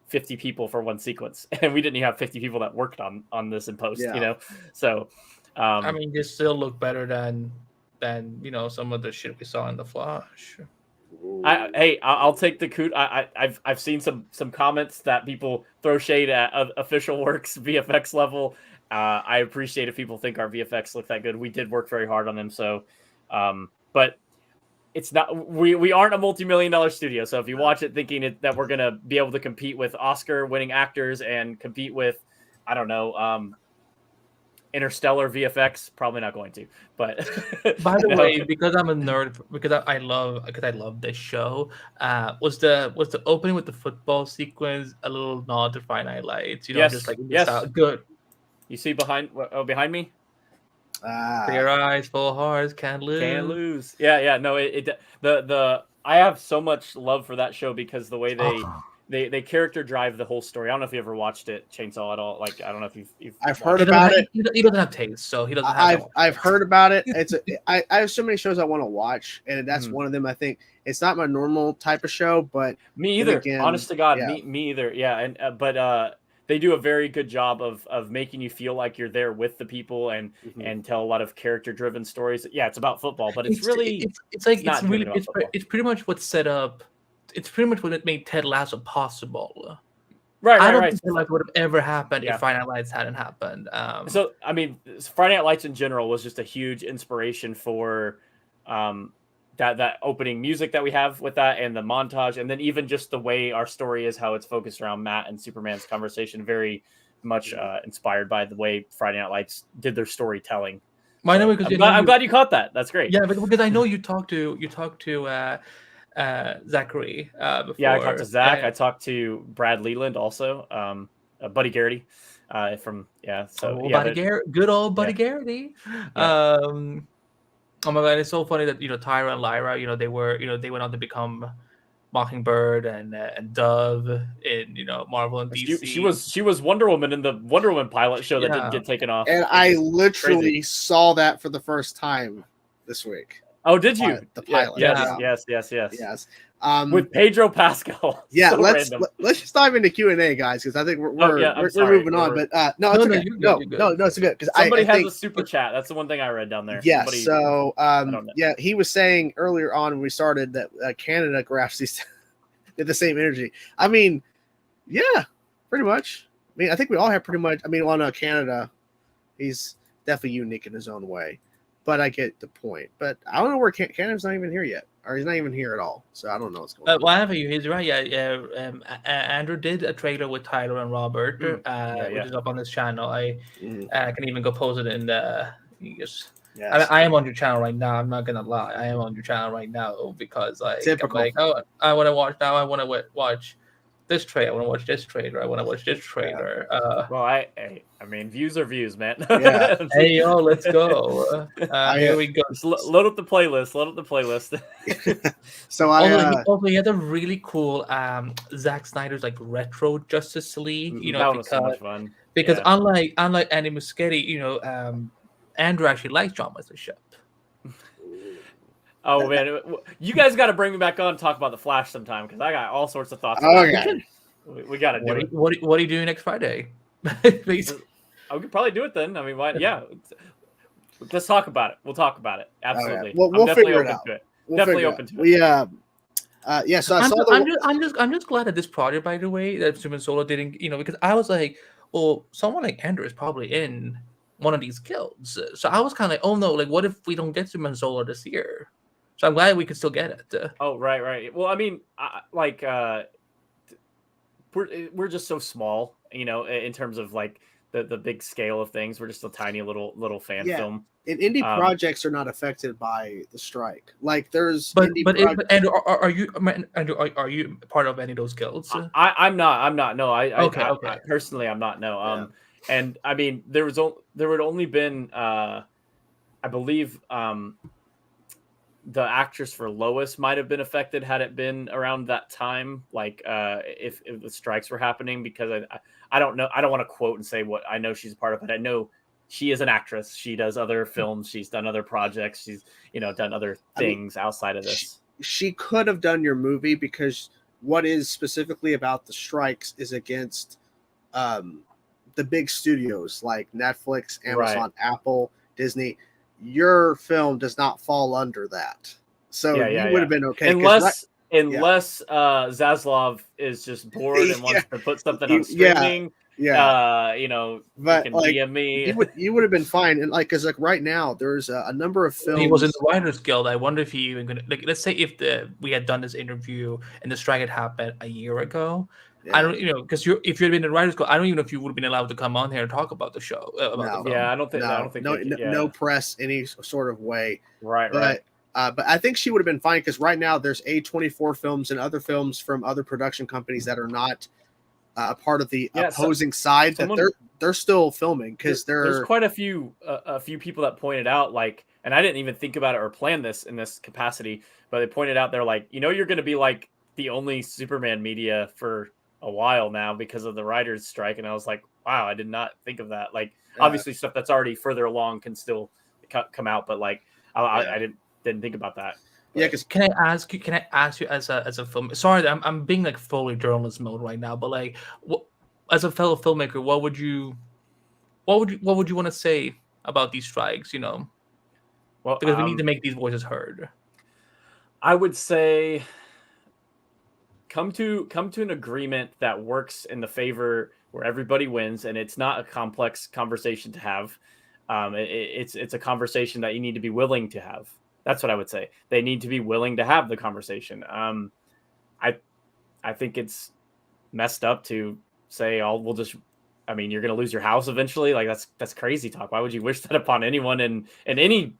50 people for one sequence, and we didn't even have 50 people that worked on this in post, so I mean, they still look better than some of the shit we saw in the Flash. I'll take the coot. I've seen some comments that people throw shade at official works VFX level. I appreciate if people think our VFX look that good. We did work very hard on them, so but it's not, we aren't a multi-million-dollar studio. So if you watch it thinking that we're gonna be able to compete with Oscar-winning actors and compete with, I don't know, Interstellar VFX, probably not going to. But by the way, because I'm a nerd, because I love this show, was the opening with the football sequence a little nod to Friday Night Lights? Yes, just like yes. Good. You see behind me? Clear eyes, full hearts, can't lose. Can't lose. Yeah. No, I have so much love for that show because the way they character drive the whole story. I don't know if you ever watched it, Chainsaw, at all. Like, I don't know if you've I've heard about it. He doesn't have taste, so he doesn't have. I've heard about it. I have so many shows I want to watch, and that's one of them. I think it's not my normal type of show, but me either. Again, honest to God, me either. Yeah, and but they do a very good job of making you feel like you're there with the people and tell a lot of character driven stories. Yeah, it's about football, but it's pretty much what's set up it's pretty much what made Ted Lasso possible. Right, I don't right. think Ted Lasso would have ever happened Yeah. if Friday Night Lights hadn't happened. So I mean, Friday Night Lights in general was just a huge inspiration for that opening music that we have with that, and the montage, and then even just the way our story is, how it's focused around Matt and Superman's conversation, very much inspired by the way Friday Night Lights did their storytelling. I know So, because I'm glad you caught that. That's great. Yeah, because I know you talked to Zachary before. Yeah, I talked to Zach. I talked to Brad Leland also. Buddy Garrity from So good old Buddy Garrity. Yeah. Oh my god, it's so funny that Tyra and Lyra, they went on to become Mockingbird and Dove in Marvel and DC. She was Wonder Woman in the Wonder Woman pilot show that didn't get taken off. And I literally saw that for the first time this week. Oh, did you? The pilot. Yes. With Pedro Pascal. Yeah, So let's just dive into Q&A, guys, because I think we're moving on. But no, it's okay. No, it's good because somebody has a super chat. That's the one thing I read down there. Yeah. So he was saying earlier on when we started that Canada graphs did the same energy. I mean, yeah, pretty much. I mean, I think we all have pretty much. I mean, on Canada, he's definitely unique in his own way. But I get the point. But I don't know where Canada's not even here yet. Or he's not even here at all. So I don't know what's going on. Whatever, he's right. Yeah. Andrew did a trailer with Tyler and Robert, which is up on this channel. I can even go post it in the. I am on your channel right now. I'm not gonna lie. I am on your channel right now because I'm like, oh, I want to watch now. I want to watch this trailer. I want to watch this trailer. I want to watch this trailer. Well, I mean, views are views, man. Yeah. Hey, yo, let's go. Here we go. Load up the playlist. So he had a really cool Zack Snyder's like retro Justice League. That was so much fun. Because unlike Andy Muschietti, Andrew actually likes John Wesley Shipp. Oh man, you guys got to bring me back on and talk about the Flash sometime because I got all sorts of thoughts. Okay, we got to do it. What are you doing next Friday? I could probably do it then. I mean, why? Yeah, let's talk about it. We'll talk about it. Absolutely. Okay. We'll figure it out. Definitely open to it. So I'm just glad that this project, by the way, that Superman Solo didn't, because I was like, well, someone like Andrew is probably in one of these guilds. So I was kind of like, oh no, like what if we don't get Superman Solo this year? So I'm glad we could still get it. Oh, right. Well, I mean, we're just so small, in terms of like the big scale of things. We're just a tiny little fan film. And indie projects are not affected by the strike. Like there's, Andrew, are you part of any of those guilds? I'm not. No, okay. Personally, I'm not. No. And I mean, there had only been, I believe, the actress for Lois might have been affected had it been around that time, like if the strikes were happening, because I don't know. I don't want to quote and say what I know she's a part of, but I know she is an actress. She does other films. She's done other projects. She's, done other things outside of this. She could have done your movie because what is specifically about the strikes is against the big studios like Netflix, Amazon, Apple, Disney. Your film does not fall under that. So you would have been okay. Unless Zaslav is just bored and wants to put something on streaming. But you can DM me. You would have been fine. And because right now there's a number of films. He was in the Writers Guild. I wonder if he even gonna let's say if we had done this interview and the strike had happened a year ago. Yeah. I don't, because if you'd been in the Writers Guild, I don't even know if you would have been allowed to come on here and talk about the show. I don't think. No press, any sort of way. Right. But I think she would have been fine because right now there's A24 films and other films from other production companies that are not a part of the opposing side that they're still filming because there's quite a few people that pointed out and I didn't even think about it or plan this in this capacity, but they pointed out they're like, you're going to be like the only Superman media for a while now because of the writers' strike, and I was like, wow, I did not think of that. Obviously stuff that's already further along can still come out, but I didn't think about that. But, yeah, because can I ask you as a film? Sorry, I'm being fully journalist mode right now, but as a fellow filmmaker, what would you want to say about these strikes? Well, because we need to make these voices heard. I would say come to an agreement that works in the favor where everybody wins, and it's not a complex conversation to have. It's a conversation that you need to be willing to have. That's what I would say. They need to be willing to have the conversation. I think it's messed up to say, we'll just, I mean, you're going to lose your house eventually. Like that's crazy talk. Why would you wish that upon anyone in any,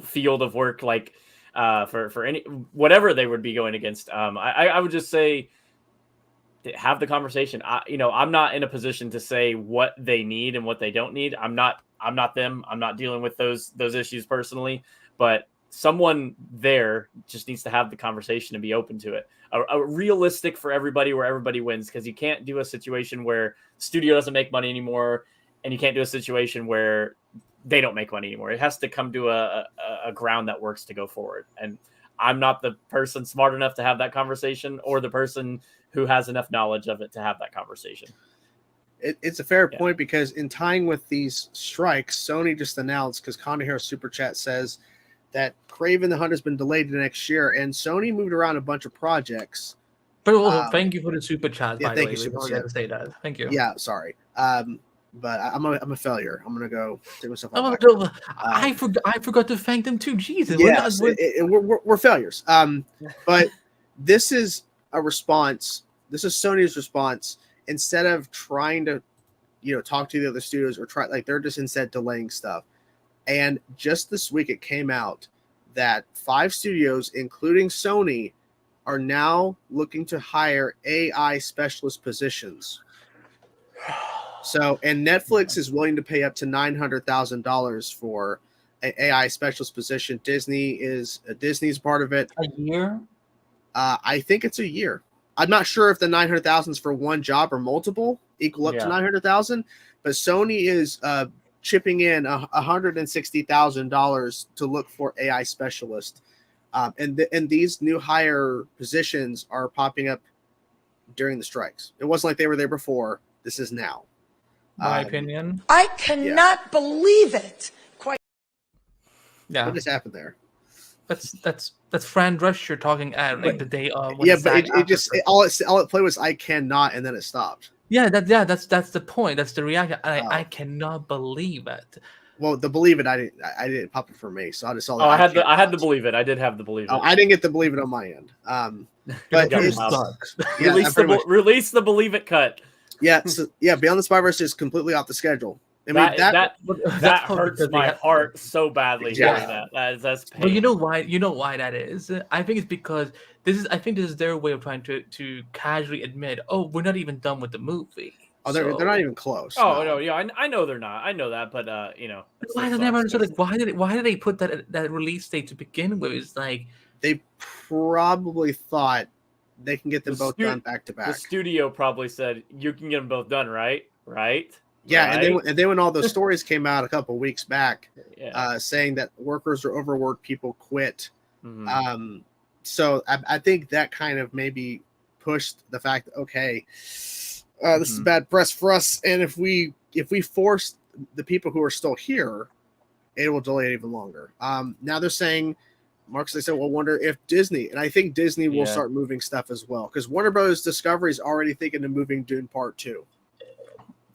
field of work? Like, for any, whatever they would be going against. I would just say, have the conversation. I'm not in a position to say what they need and what they don't need. I'm not them. I'm not dealing with those issues personally, but someone there just needs to have the conversation and be open to it. A realistic for everybody where everybody wins, because you can't do a situation where the studio doesn't make money anymore, and you can't do a situation where they don't make money anymore. It has to come to a ground that works to go forward. And I'm not the person smart enough to have that conversation, or the person who has enough knowledge of it to have that conversation. It's a fair point, because in tying with these strikes, Sony just announced, because Conahero Super Chat says that Kraven the Hunt has been delayed to next year, and Sony moved around a bunch of projects. But also, thank you for the super chat. Yeah, by thank the way, you, we super forgot chat. to say that. Thank you. Yeah, sorry. But I'm a failure. I'm gonna go take myself off. I forgot to thank them too. Jesus, yes, we're failures. But this is a response. This is Sony's response. Instead of trying to, talk to the other studios or try, like, they're just instead delaying stuff. And just this week, it came out that 5 studios, including Sony, are now looking to hire AI specialist positions. So, and Netflix is willing to pay up to $900,000 for an AI specialist position. Disney's part of it. A year? I think it's a year. I'm not sure if the $900,000 is for one job or multiple, equal up to $900,000. But Sony is chipping in $160,000 to look for AI specialists. And these new hire positions are popping up during the strikes. It wasn't like they were there before. This is now. My opinion. I cannot believe it. Quite. Yeah. What just happened there? That's Fran Drescher talking at like the day of. Yeah, but all it played was "I cannot," and then it stopped. Yeah, that's the point. That's the reaction. I cannot believe it. Well, the believe it, I didn't pop it for me, so I just saw. I had to believe it. I did have the believe it. I didn't get the believe it on my end. But it sucks. Release the believe it cut. Yeah, Beyond the Spider-Verse is completely off the schedule. I mean, that hurts my heart so badly. Yeah. That's pain. But you know why? You know why that is? I think it's because this is their way of trying to casually admit, oh, we're not even done with the movie. Oh, they're not even close. Oh no, yeah, I know they're not. I know that, but why I never understood, like, why did they put that release date to begin with? It's like they probably thought they can get them both done back to back. The studio probably said you can get them both done, right? Yeah, right? and then when all those stories came out a couple weeks back, saying that workers are overworked, people quit. Mm-hmm. So I think that kind of maybe pushed the fact that, okay, this is bad press for us, and if we force the people who are still here, it will delay it even longer. Now they're saying, Marcus, they said, well, wonder if Disney, and I think Disney will start moving stuff as well, because Warner Bros. Discovery is already thinking of moving Dune Part 2.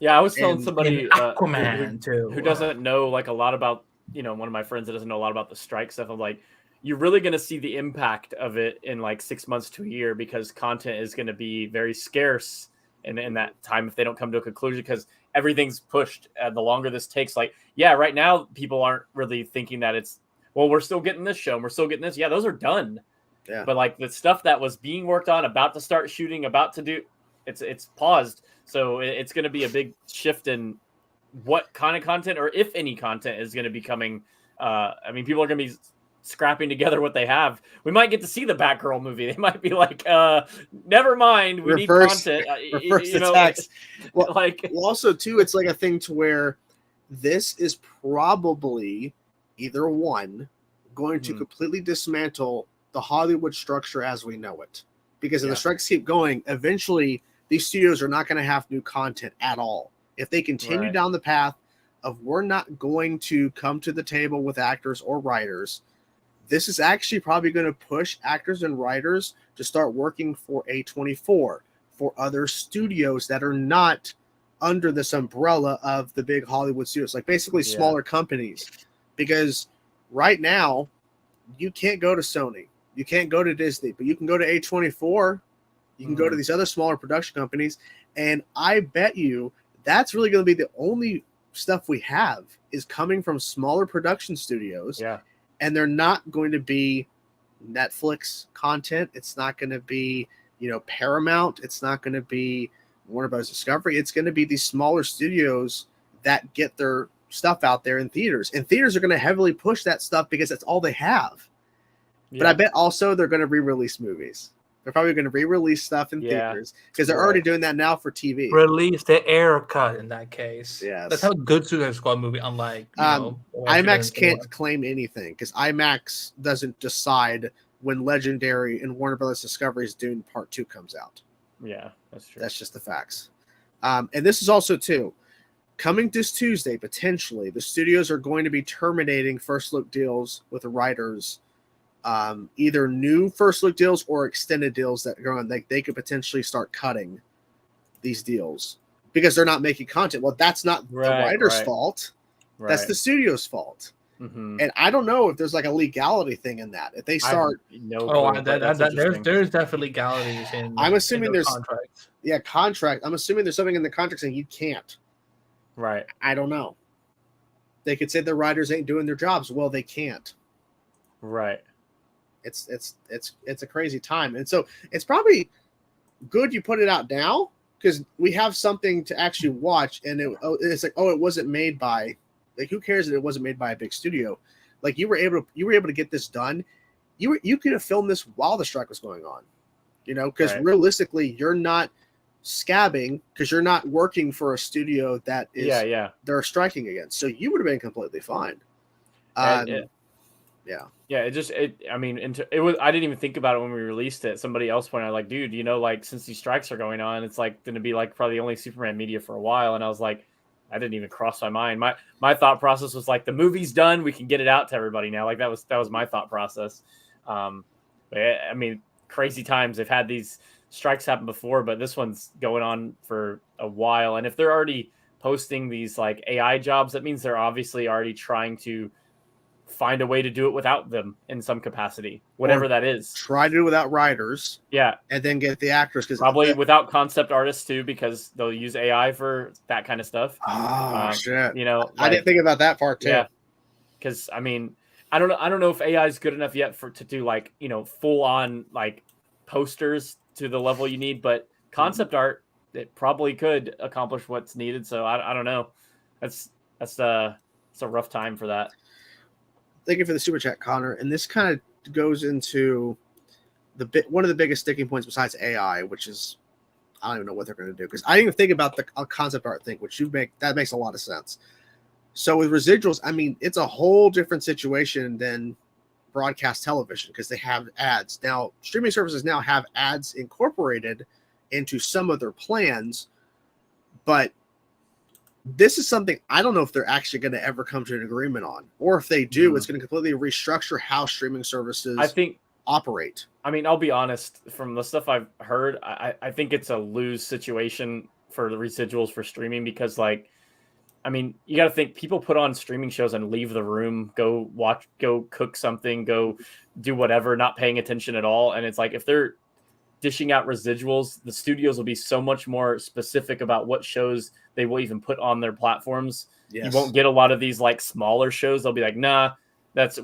Yeah, I was telling somebody Aquaman who doesn't know like a lot about, one of my friends that doesn't know a lot about the strike stuff. I'm like, you're really going to see the impact of it in like 6 months to a year, because content is going to be very scarce in that time if they don't come to a conclusion, because everything's pushed. And the longer this takes, like, right now people aren't really thinking that it's, well, we're still getting this show and we're still getting this. Yeah, those are done. Yeah. But like the stuff that was being worked on, about to start shooting, about to do, it's paused. So it's going to be a big shift in what kind of content, or if any content, is going to be coming. I mean, people are going to be scrapping together what they have. We might get to see the Batgirl movie. They might be like, never mind, we need content. Reverse attacks. Well, also too, it's like a thing to where this is probably either one going to completely dismantle the Hollywood structure as we know it, because if the strikes keep going, eventually these studios are not going to have new content at all. If they continue down the path of we're not going to come to the table with actors or writers, this is actually probably going to push actors and writers to start working for A24, for other studios that are not under this umbrella of the big Hollywood studios, like basically smaller companies. Because right now, you can't go to Sony, you can't go to Disney, but you can go to A24, you can go to these other smaller production companies, and I bet you that's really going to be the only stuff we have is coming from smaller production studios. Yeah. And they're not going to be Netflix content. It's not going to be, Paramount. It's not going to be Warner Bros. Discovery. It's going to be these smaller studios that get their stuff out there in theaters. And theaters are going to heavily push that stuff because that's all they have. Yeah. But I bet also they're going to re-release movies. They're probably going to re-release stuff in theaters because they're already doing that now for TV. Release the air cut in that case. Yes. That's how good Suicide Squad movie, unlike IMAX can't claim anything because IMAX doesn't decide when Legendary and Warner Bros. Discovery's Dune Part 2 comes out. Yeah, that's true. That's just the facts. And this is also, too, coming this Tuesday, potentially, the studios are going to be terminating first look deals with the writers. Either new first look deals or extended deals that go on. They could potentially start cutting these deals because they're not making content. Well, that's not the writer's fault. Right. That's the studio's fault. Mm-hmm. And I don't know if there's like a legality thing in that. If they start, there's definitely legalities in. I'm assuming there's contracts. Yeah, contract. I'm assuming there's something in the contract saying you can't. Right. I don't know. They could say the writers ain't doing their jobs. Well, they can't. Right. It's a crazy time, and so it's probably good you put it out now because we have something to actually watch. And it's like, it wasn't made by, like, who cares that it wasn't made by a big studio? Like, you were able to get this done. You could have filmed this while the strike was going on, because realistically, you're not scabbing because you're not working for a studio that is they're striking against. So you would have been completely fine. Yeah, I didn't even think about it when we released it. Somebody else pointed out, like, dude, since these strikes are going on, it's like going to be like probably the only Superman media for a while. And I was like, I didn't even cross my mind. My thought process was like, the movie's done, we can get it out to everybody now. Like that was my thought process. Crazy times. They've had these strikes happen before, but this one's going on for a while. And if they're already posting these like AI jobs, that means they're obviously already trying to find a way to do it without them in some capacity, whatever that is. Try to do it without writers. Yeah. And then get the actors. Probably without concept artists too, because they'll use AI for that kind of stuff. Oh, shit. I didn't think about that part too. Yeah. Because I don't know if AI is good enough yet to do like, full on like posters to the level you need, but concept art, it probably could accomplish what's needed. So I don't know. It's a rough time for that. Thank you for the super chat, Connor. And this kind of goes into one of the biggest sticking points besides AI, which is I don't even know what they're going to do because I didn't even think about the concept art thing, which that makes a lot of sense. So with residuals, it's a whole different situation than broadcast television because they have ads. Now, streaming services now have ads incorporated into some of their plans, but this is something I don't know if they're actually going to ever come to an agreement on, or if they do, it's going to completely restructure how streaming services operate. I'll be honest, from the stuff I've heard, I think it's a lose situation for the residuals for streaming because you got to think people put on streaming shows and leave the room, go watch, go cook something, go do whatever, not paying attention at all. And it's like, if they're dishing out residuals, the studios will be so much more specific about what shows they will even put on their platforms. Yes. You won't get a lot of these like smaller shows. They'll be like, nah,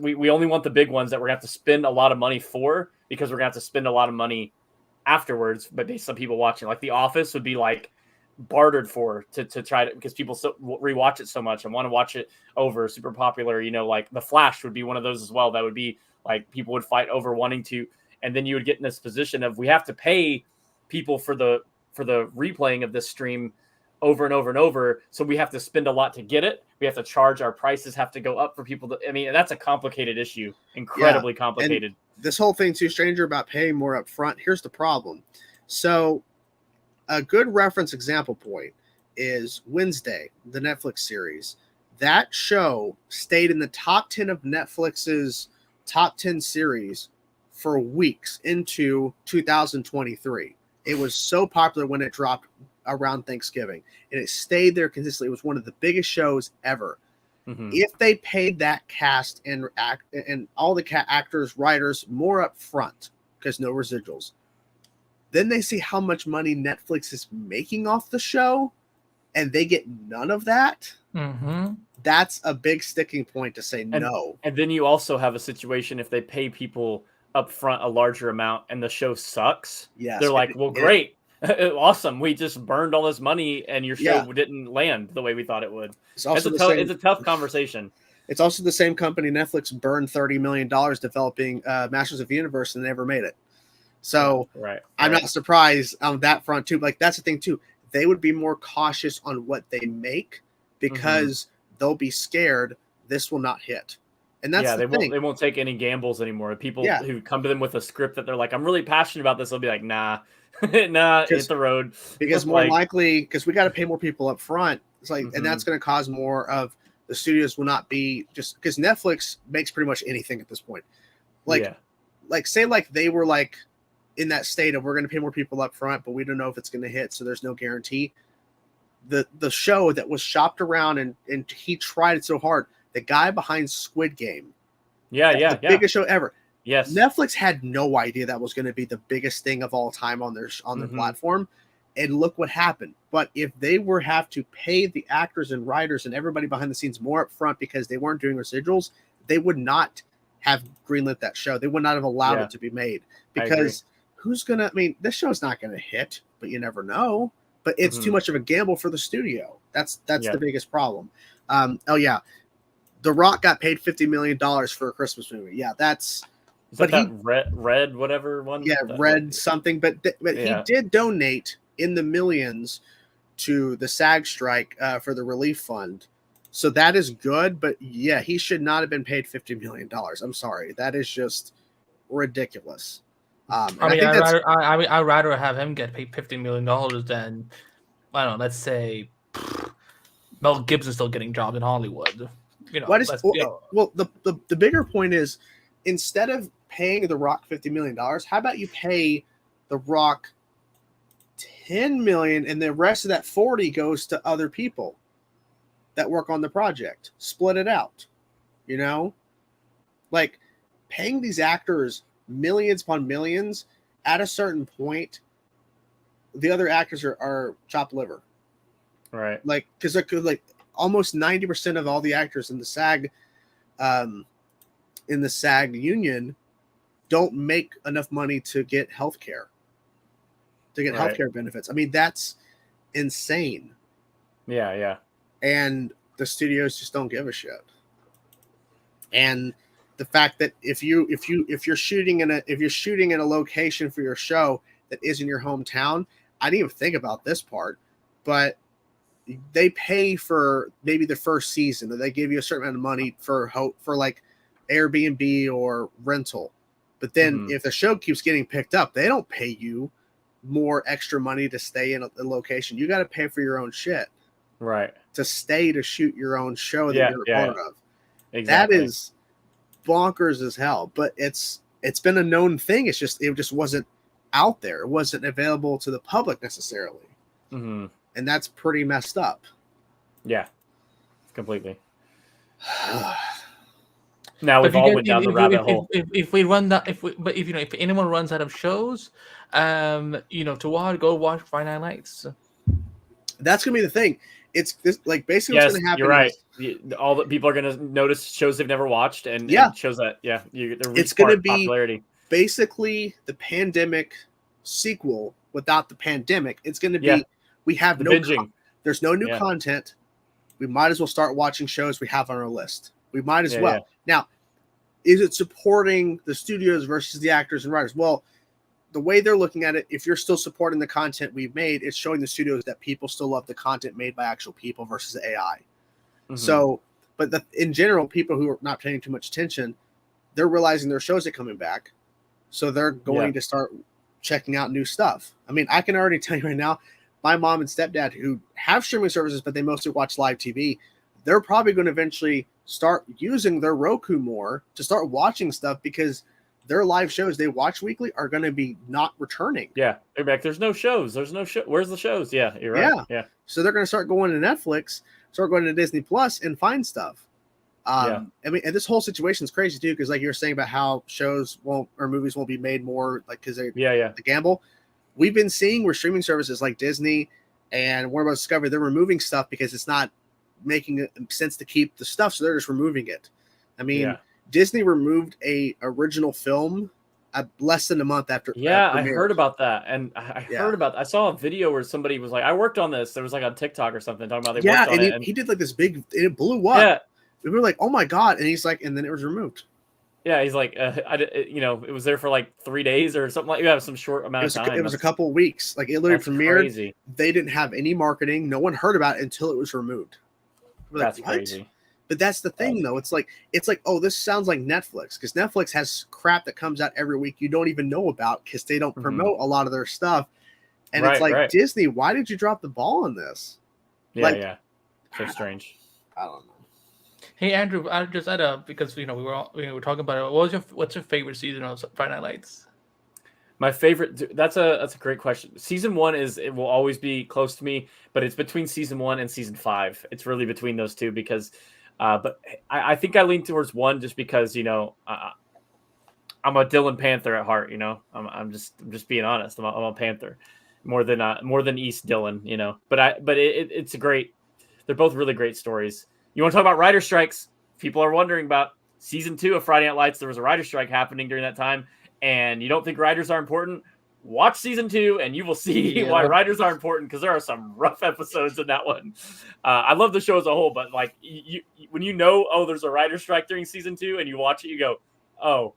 we only want the big ones that we're gonna have to spend a lot of money for because we're gonna have to spend a lot of money afterwards. But based on people watching, like The Office would be like bartered for to try to, because people rewatch it so much and want to watch it over. Super popular, like The Flash would be one of those as well. That would be like people would fight over wanting to. And then you would get in this position of we have to pay people for the replaying of this stream over and over and over. So we have to spend a lot to get it. We have to charge, our prices have to go up for people to, that's a complicated issue, incredibly complicated. And this whole thing too, Stranger, about paying more up front. Here's the problem. So a good reference example point is Wednesday, the Netflix series. That show stayed in the top 10 of Netflix's top 10 series for weeks into 2023. It was so popular when it dropped around Thanksgiving, and it stayed there consistently. It was one of the biggest shows ever. If they paid that cast and all the actors, writers more up front, because no residuals, then they see how much money Netflix is making off the show, and they get none of that. That's a big sticking point to say no. And then you also have a situation if they pay people up front a larger amount and the show sucks. Yes, they're like, well, great. Awesome. We just burned all this money and your show didn't land the way we thought it would. It's a tough conversation. It's also the same company. Netflix burned $30 million developing Masters of the Universe and they never made it. So I'm not surprised on that front too. Like that's the thing too. They would be more cautious on what they make because they'll be scared this will not hit. And that's the thing. They won't take any gambles anymore. People who come to them with a script that they're like, I'm really passionate about this, they'll be like, nah, hit the road. Because more likely, because we got to pay more people up front. It's like, and that's going to cause more of the studios will not be just because Netflix makes pretty much anything at this point. Like say like they were like in that state of we're going to pay more people up front, but we don't know if it's going to hit, so there's no guarantee. The show that was shopped around and he tried it so hard. The guy behind Squid Game, the biggest show ever. Yes, Netflix had no idea that was going to be the biggest thing of all time on their platform, and look what happened. But if they have to pay the actors and writers and everybody behind the scenes more up front because they weren't doing residuals, they would not have greenlit that show. They would not have allowed it to be made because who's gonna? I mean, this show's not going to hit, but you never know. But it's too much of a gamble for the studio. That's the biggest problem. The Rock got paid $50 million for a Christmas movie. Yeah, that's. Red whatever one. Yeah, Red something. But he did donate in the millions to the SAG strike for the relief fund. So that is good. But yeah, he should not have been paid $50 million. I'm sorry. That is just ridiculous. I'd rather have him get paid $50 million than, I don't know, let's say Mel Gibson still getting jobs in Hollywood. You know, the bigger point is instead of paying The Rock $50 million, how about you pay The Rock $10 million and the rest of that 40 goes to other people that work on the project? Split it out, you know? Like paying these actors millions upon millions, at a certain point, the other actors are chopped liver. Right. Like, because like almost 90% of all the actors in the SAG union don't make enough money to get healthcare, healthcare benefits. I mean, that's insane. Yeah. And the studios just don't give a shit. And the fact that if you're shooting in a location for your show that isn't your hometown, I didn't even think about this part, but they pay for maybe the first season, or they give you a certain amount of money for like Airbnb or rental. But then if the show keeps getting picked up, they don't pay you more extra money to stay in a location. You got to pay for your own shit, right? To stay to shoot your own show that you're a part of. Exactly. That is bonkers as hell, but it's been a known thing. It just wasn't out there. It wasn't available to the public necessarily, and that's pretty messed up. Yeah, completely. Now we've all went down the rabbit hole. If anyone runs out of shows, to go watch Friday Night Lights. That's gonna be the thing. It's this, like, basically what's gonna happen. You're right. All the people are gonna notice shows they've never watched, and shows that it's gonna be popularity. Basically the pandemic sequel without the pandemic. It's gonna be we have no binging. There's no new content. We might as well start watching shows we have on our list. We might as well. Now, is it supporting the studios versus the actors and writers? Well, the way they're looking at it, if you're still supporting the content we've made, it's showing the studios that people still love the content made by actual people versus AI. So, but in general, people who are not paying too much attention, they're realizing their shows are coming back. So they're going to start checking out new stuff. I mean, I can already tell you right now, my mom and stepdad who have streaming services, but they mostly watch live TV, they're probably going to eventually start using their Roku more, to start watching stuff, because their live shows they watch weekly are going to be not returning. Yeah, they're back. There's no shows. There's no show. Where's the shows? Yeah, you're right. Yeah. So they're going to start going to Netflix, start going to Disney Plus, and find stuff. I mean, and this whole situation is crazy too, because like you were saying about how shows won't or movies won't be made more like because they the gamble. We've been seeing where streaming services like Disney and Warner Bros. Discovery, they're removing stuff because it's not making sense to keep the stuff, so they're just removing it. I mean, Disney removed a original film less than a month after. I heard about that, and I heard about. I saw a video where somebody was like, "I worked on this." There was like on TikTok or something talking about they worked on it. And he did like this big. It blew up. Yeah. We were like, "Oh my god!" And he's like, and then it was removed. Yeah, he's like, it was there for like 3 days or something like. You have some short amount of time. It was a couple of weeks. Like it literally premiered. Crazy. They didn't have any marketing. No one heard about it until it was removed. That's like, crazy. But that's the thing, though. It's like, oh, this sounds like Netflix, because Netflix has crap that comes out every week you don't even know about because they don't promote a lot of their stuff. And it's like, Disney, why did you drop the ball on this? Yeah. So strange. I don't know. Hey Andrew, I just had because we were talking about it. What's your favorite season of Friday Night Lights? My favorite. That's a great question. Season 1 it will always be close to me, but it's between season 1 and season 5. It's really between those two because, but I think I lean towards 1 just because I'm a Dylan Panther at heart. I'm just being honest. I'm a Panther more than East Dylan. But it's a great. They're both really great stories. You want to talk about writer strikes? People are wondering about season 2 of Friday Night Lights. There was a writer strike happening during that time, and you don't think writers are important? Watch season 2, and you will see why writers are important, because there are some rough episodes in that one. I love the show as a whole, but like when there's a writer strike during season 2, and you watch it, you go, oh,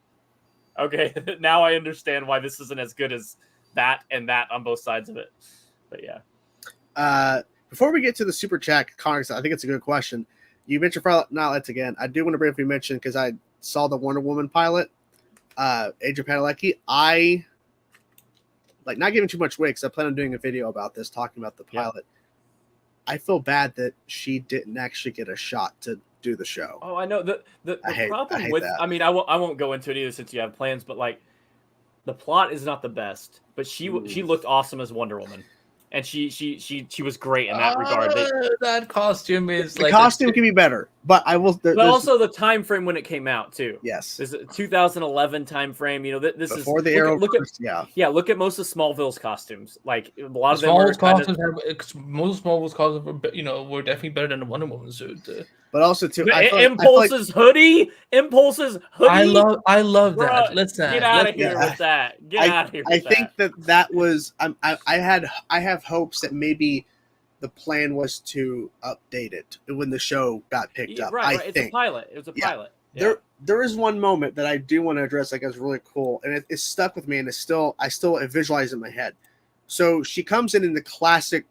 okay, now I understand why this isn't as good as that and that on both sides of it. But yeah. Before we get to the super chat comments, I think it's a good question. You mentioned Friday Night Lights again. I do want to briefly mention, because I saw the Wonder Woman pilot, Adrian Padalecki. I like not giving too much weight because I plan on doing a video about this, talking about the pilot. I feel bad that she didn't actually get a shot to do the show. Oh, I know. The problem with that. I mean, I won't go into it either since you have plans, but like the plot is not the best. But she looked awesome as Wonder Woman. And she was great in that regard. That costume is the costume can be better, but I will. But also the time frame when it came out too. Yes, this is a 2011 time frame. This before is the Arrow. Look at most of Smallville's costumes. Like a lot of them were most of Smallville's costumes were definitely better than the Wonder Woman suit. But also too, Impulse's hoodie. I love that. Listen, get out of here with that. Get out of here. I think that was. I have hopes that maybe the plan was to update it when the show got picked up. Right. It's a pilot. It was a pilot. Yeah. There is one moment that I do want to address. Like, it's really cool, and it's stuck with me, and I still visualize it in my head. So she comes in the classic,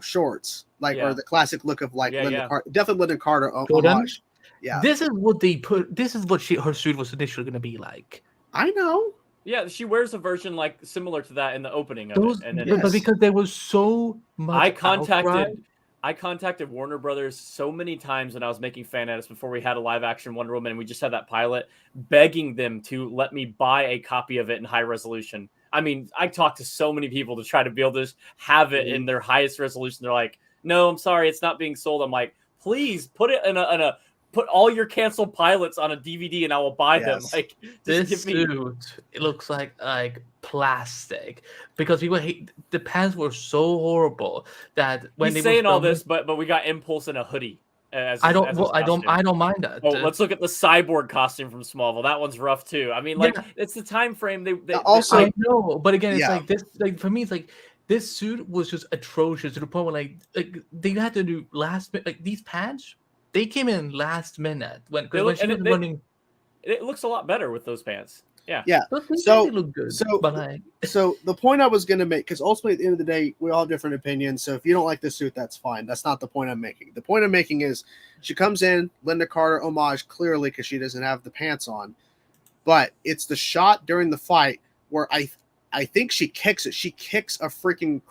shorts, or the classic look of Linda Carter, definitely Linda Carter homage. Yeah, this is what they put. This is what her suit was initially going to be like. I know. Yeah, she wears a version similar to that in the opening of it, and then but because there was so much. I contacted Warner Brothers so many times when I was making fan edits before we had a live action Wonder Woman, and we just had that pilot, begging them to let me buy a copy of it in high resolution. I mean, I talked to so many people to try to be able to have it in their highest resolution. They're like, "No, I'm sorry, it's not being sold." I'm like, "Please put it in a put all your canceled pilots on a DVD, and I will buy them." Like, this suit, it looks like plastic, because people hate the pants were so horrible that when he's saying all this, but we got Impulse in a hoodie. I don't mind that. Oh, let's look at the Cyborg costume from Smallville. That one's rough too. I mean, it's the time frame. They also, I know, but again, it's like this. Like for me, it's like this suit was just atrocious to the point where like they had to do last minute. Like these pants, they came in last minute when she was running. It looks a lot better with those pants. Yeah. So they look good. So the point I was going to make, because ultimately at the end of the day, we all have different opinions. So if you don't like the suit, that's fine. That's not the point I'm making. The point I'm making is she comes in, Linda Carter homage, clearly, because she doesn't have the pants on. But it's the shot during the fight where I think she kicks it. She kicks a freaking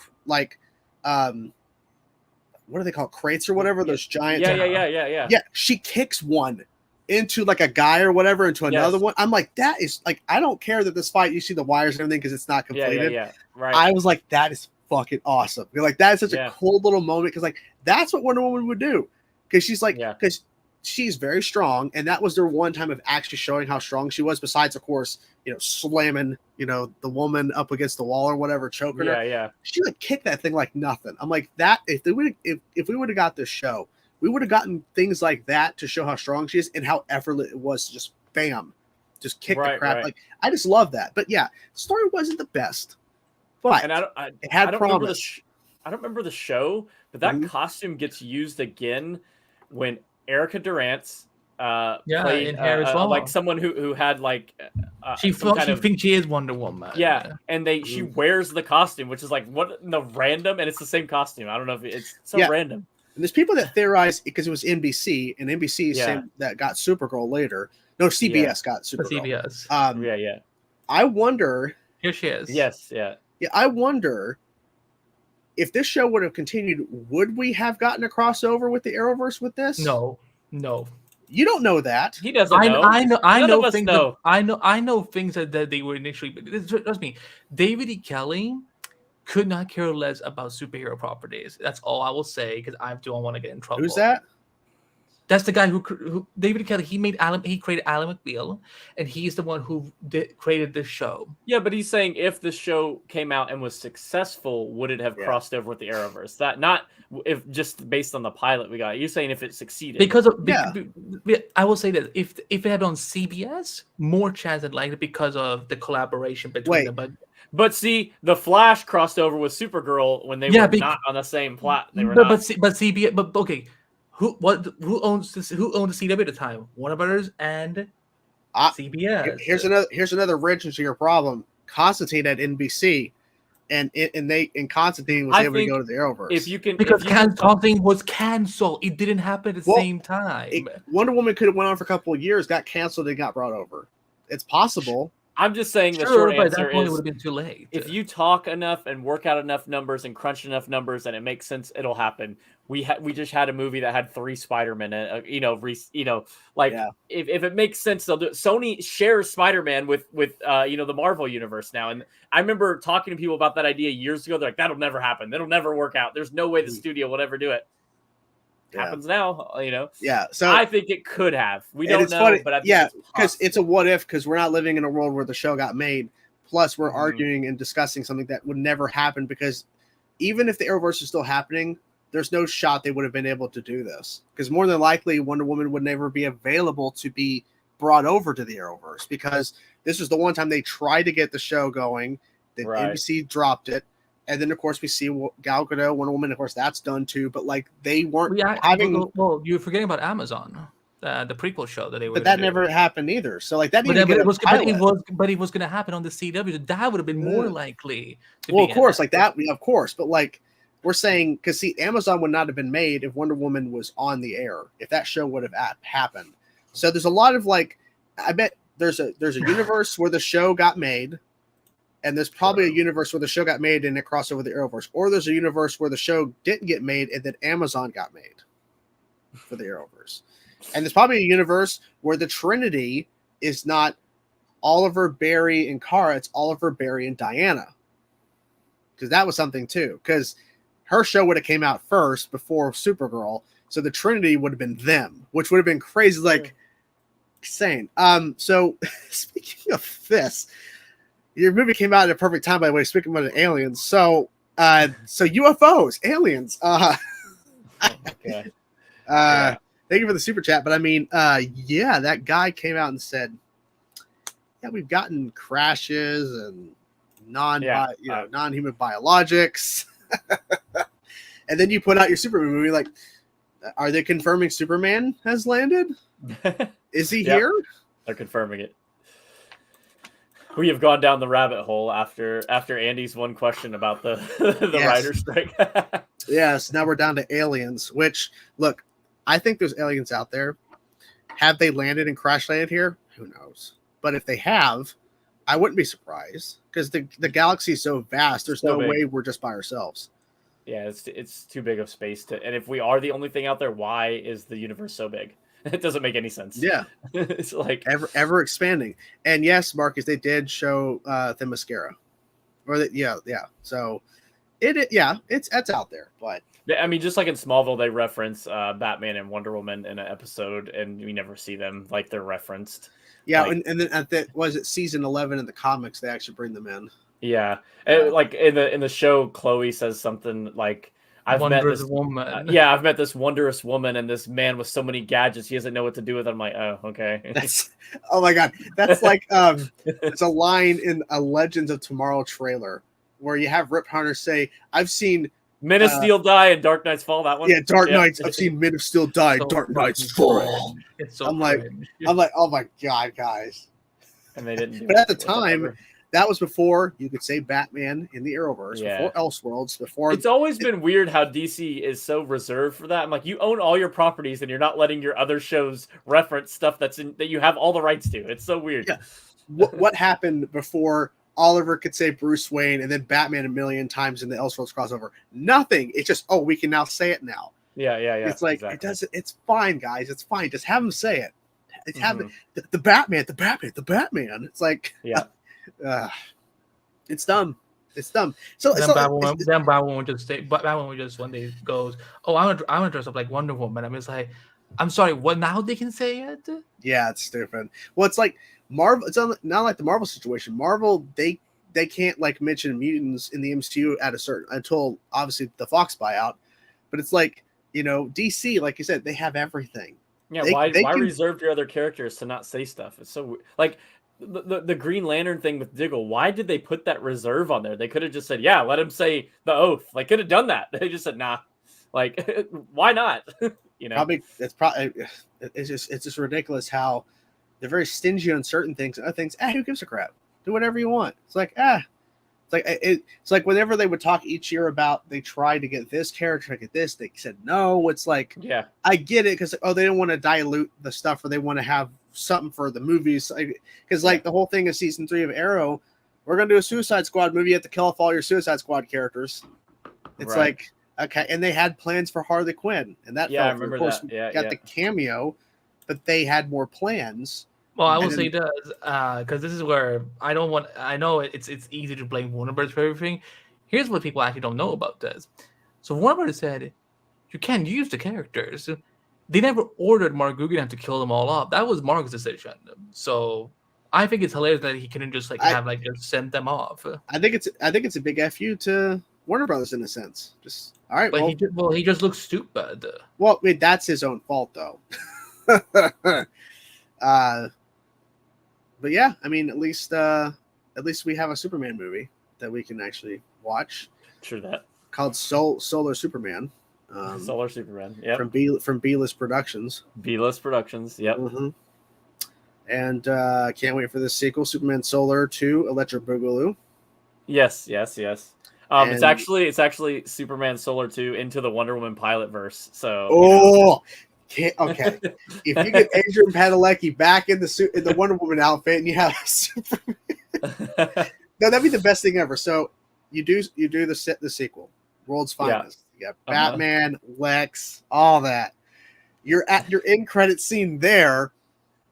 what what do they call it? Crates or whatever? Those giant. Yeah. She kicks one into like a guy or whatever into another one. I'm like, that is like, I don't care that this fight, you see the wires and everything because it's not completed. Yeah. Right. I was like, that is fucking awesome. You're like, that is such a cool little moment because like that's what Wonder Woman would do. Because she's like, because she's very strong, and that was their one time of actually showing how strong she was. Besides, of course, slamming, the woman up against the wall or whatever, choking her. Yeah. She like kicked that thing like nothing. I'm like, that if we would have got this show, we would have gotten things like that to show how strong she is and how effortless it was to just bam, just kick the crap. Like I just love that. But yeah, the story wasn't the best, but it had promise. I don't remember the show, but that costume gets used again when Erica Durant's played in Hair as well. like someone who had like she thinks she is Wonder Woman. Yeah, and she wears the costume, which is like what in the random, and it's the same costume. I don't know if it's so random. And there's people that theorize because it was NBC, and NBC same that got Supergirl later. No, CBS got Supergirl. CBS. I wonder. Here she is. Yes. Yeah. Yeah, I wonder if this show would have continued, would we have gotten a crossover with the Arrowverse with this? No. You don't know that. He doesn't know. I know things. I know things that they were initially. Trust me, David E. Kelly could not care less about superhero properties. That's all I will say because I don't want to get in trouble. Who's that? That's the guy who David Kelly. He created Alan McBeal, and he's the one who created this show. Yeah, but he's saying if the show came out and was successful, would it have crossed over with the Arrowverse? That not if just based on the pilot we got. You're saying if it succeeded because of I will say that if it had on CBS, more chance than likely because of the collaboration between them. But see, the Flash crossed over with Supergirl when they were not on the same plot. They were but CBS. But okay. Who owns the CW at the time? Warner Brothers and CBS. Here's another wrench into your problem. Constantine at NBC, and Constantine was able to go to the Arrowverse. Because Constantine was canceled. It didn't happen at the same time. Wonder Woman could have went on for a couple of years, got canceled, and got brought over. It's possible. I'm just saying the short answer at that point is it would have been too late. If you talk enough and work out enough numbers and crunch enough numbers and it makes sense, it'll happen. We just had a movie that had 3 Spider-Men. If it makes sense, they'll do it. Sony shares Spider-Man with the Marvel universe now, and I remember talking to people about that idea years ago. They're like, "That'll never happen. That'll never work out. There's no way the studio will ever do it." Happens now, Yeah, so I think it could have. We don't know, funny, but I think because it's a what if. Because we're not living in a world where the show got made. Plus, we're arguing and discussing something that would never happen. Because even if the Arrowverse is still happening, there's no shot they would have been able to do this. Because more than likely, Wonder Woman would never be available to be brought over to the Arrowverse. Because this was the one time they tried to get the show going. The NBC dropped it. And then, of course, we see Gal Gadot, Wonder Woman. Of course, that's done too. But like, they weren't having. Well, you're forgetting about Amazon, the prequel show that they were. But that never happened either. So like that. But it was going to happen on the CW. So that would have been more likely. Well, of course, like that. Of course, but like we're saying, because see, Amazon would not have been made if Wonder Woman was on the air. If that show would have happened. So there's a lot of like, I bet there's a universe where the show got made. And there's probably a universe where the show got made and it crossed over the Arrowverse. Or there's a universe where the show didn't get made and then Amazon got made for the Arrowverse. And there's probably a universe where the Trinity is not Oliver, Barry, and Kara. It's Oliver, Barry, and Diana. Because that was something too. Because her show would have came out first before Supergirl. So the Trinity would have been them, which would have been crazy, like insane. So speaking of this, your movie came out at a perfect time, by the way, speaking about aliens. So UFOs, aliens. Okay. Thank you for the super chat. But I mean, that guy came out and said, yeah, we've gotten crashes and non-human biologics. And then you put out your Superman movie, like, are they confirming Superman has landed? Is he here? They're confirming it. We have gone down the rabbit hole after Andy's one question about the writer's strike. Yes, now we're down to aliens, which, look, I think there's aliens out there. Have they landed and crash landed here? Who knows? But if they have, I wouldn't be surprised because the galaxy is so vast, there's no way we're just by ourselves. Yeah, it's too big of space to. And if we are the only thing out there, why is the universe so big? It doesn't make any sense. Yeah, it's like ever expanding. And yes, Marcus, they did show the mascara, or yeah. So it's out there, but. I mean, just like in Smallville, they reference Batman and Wonder Woman in an episode, and we never see them like they're referenced. Yeah, like, and then was it season 11 in the comics? They actually bring them in. Yeah, like in the show, Chloe says something like, "I've met this woman." I've met this wondrous woman, and this man with so many gadgets, he doesn't know what to do with them." I'm like, "Oh, okay." Oh my god, that's like it's a line in a Legends of Tomorrow trailer where you have Rip Hunter say, "I've seen Men of Steel die and Dark Knights Fall." That one, yeah, Dark Knights. I've seen Men of Steel die, So Dark Knights fucking fall. cringe. It's so I'm like, oh my god, guys. And they didn't. But at the time, that was before you could say Batman in the Arrowverse, before Elseworlds, before. It's always been weird how DC is so reserved for that. I'm like, you own all your properties, and you're not letting your other shows reference stuff that you have all the rights to. It's so weird. Yeah. What happened before Oliver could say Bruce Wayne and then Batman a million times in the Elseworlds crossover? Nothing. It's just, we can now say it now. Yeah. It's like exactly. It doesn't. It's fine, guys. It's fine. Just have them say it. It's have the Batman. It's like, it's dumb. It's dumb. So then Batwoman would just say, Batwoman would just one day goes, "Oh, I want to dress up like Wonder Woman." I'm just like, I'm sorry, what now? They can say it? Yeah, it's stupid. Well, it's like Marvel. It's not like the Marvel situation. Marvel, they can't like mention mutants in the MCU at a certain until obviously the Fox buyout. But it's like, DC, like you said, they have everything. Yeah, why reserve your other characters to not say stuff? It's so like the Green Lantern thing with Diggle. Why did they put that reserve on there? They could have just said, "Yeah, let him say the oath." Like, could have done that. They just said, "Nah." Like, why not? Probably it's just ridiculous how they're very stingy on certain things. Other things, who gives a crap? Do whatever you want. It's like, it's like whenever they would talk each year about they tried to get this character, get this, they said no. It's like, yeah, I get it because they don't want to dilute the stuff, or they want to have something for the movies. Because the whole thing of season 3 of Arrow, we're gonna do a Suicide Squad movie. You have to kill off all your Suicide Squad characters. It's like, okay, and they had plans for Harley Quinn, and that I remember of course, that. Yeah, got the cameo, but they had more plans. Well, I will say this because this is where I know it's easy to blame Warner Bros. For everything. Here's what people actually don't know about this. So Warner Bros. Said you can't use the characters. They never ordered Mark Guggenheim to kill them all off. That was Mark's decision. So I think it's hilarious that he couldn't just just send them off. I think it's a big FU to Warner Brothers in a sense. Just all right. But he just looks stupid. Well, that's his own fault though. But yeah, I mean, at least we have a Superman movie that we can actually watch. True that. Called Solar Superman. Solar Superman. Yeah. From AListProductions. AListProductions. Yep. Mm-hmm. And can't wait for this sequel, Superman Solar 2, Electric Boogaloo. Yes. It's actually Superman Solar 2 into the Wonder Woman pilot verse. So okay. If you get Adrian Padalecki back in the suit in the Wonder Woman outfit, and you have Superman, no, that'd be the best thing ever. So you do the sequel, World's Finest. You got Batman, Lex, all that. You're at your end credit scene. There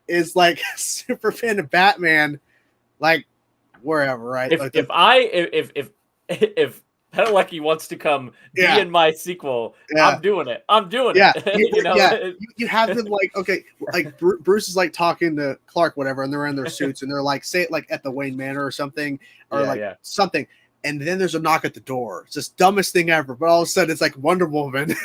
is like Superman and Batman, like wherever, right? If Padalecki wants to come be in my sequel, I'm doing it. Yeah. You have them like Bruce is like talking to Clark, whatever, and they're in their suits and they're like, say it like at the Wayne Manor or something, or something. And then there's a knock at the door. It's just dumbest thing ever. But all of a sudden it's like Wonder Woman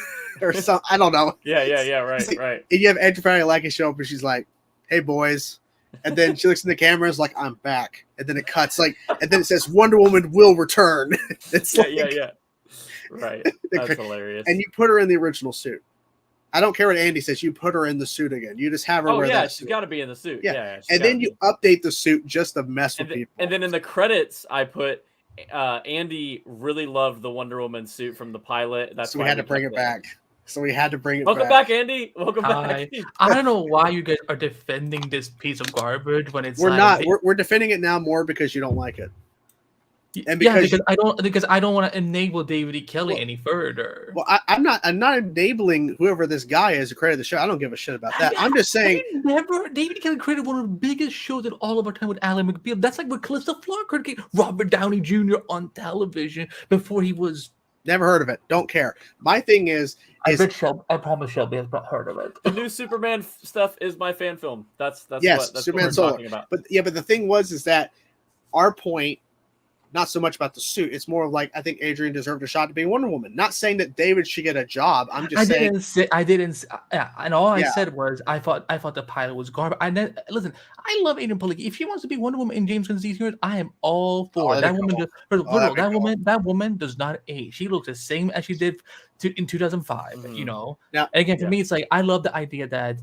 or something. I don't know. Yeah. Right. And you have Adrian Padalecki show up and she's like, "Hey boys." And then she looks in the camera and is like, "I'm back." And then it cuts and then it says Wonder Woman will return. It's yeah. Right. That's hilarious. And you put her in the original suit. I don't care what Andy says. You put her in the suit again. You just have her wear that suit. She's got to be in the suit. Yeah. And then you update the suit just to mess with people. And then in the credits, I put Andy really loved the Wonder Woman suit from the pilot. That's so we had to bring it back. Welcome back, Andy. Welcome back. I don't know why you guys are defending this piece of garbage when it's we're not. We're defending it now more because you don't like it. And because I don't want to enable David E. Kelly any further. Well, I'm not enabling whoever this guy is who created the show. I don't give a shit about that. I'm just saying. David E. Kelly created one of the biggest shows in all of our time with Alan McBeal. That's like what Calista Flockhart created Robert Downey Jr. on television before he was. Never heard of it. Don't care. My thing is I promise Shelby has not heard of it. The new Superman stuff is my fan film. That's yes, what Superman we're Solar. talking about. But the thing is that our point. Not so much about the suit. It's more of like I think Adrian deserved a shot to be Wonder Woman. Not saying that David should get a job. I'm just saying. And all I said was I thought the pilot was garbage. Listen, I love Adrian Palicki. If she wants to be Wonder Woman in James Gunn's DC universe, I am all for it. That woman does not age. She looks the same as she did in 2005. You know. Now, and again, for me, it's like I love the idea that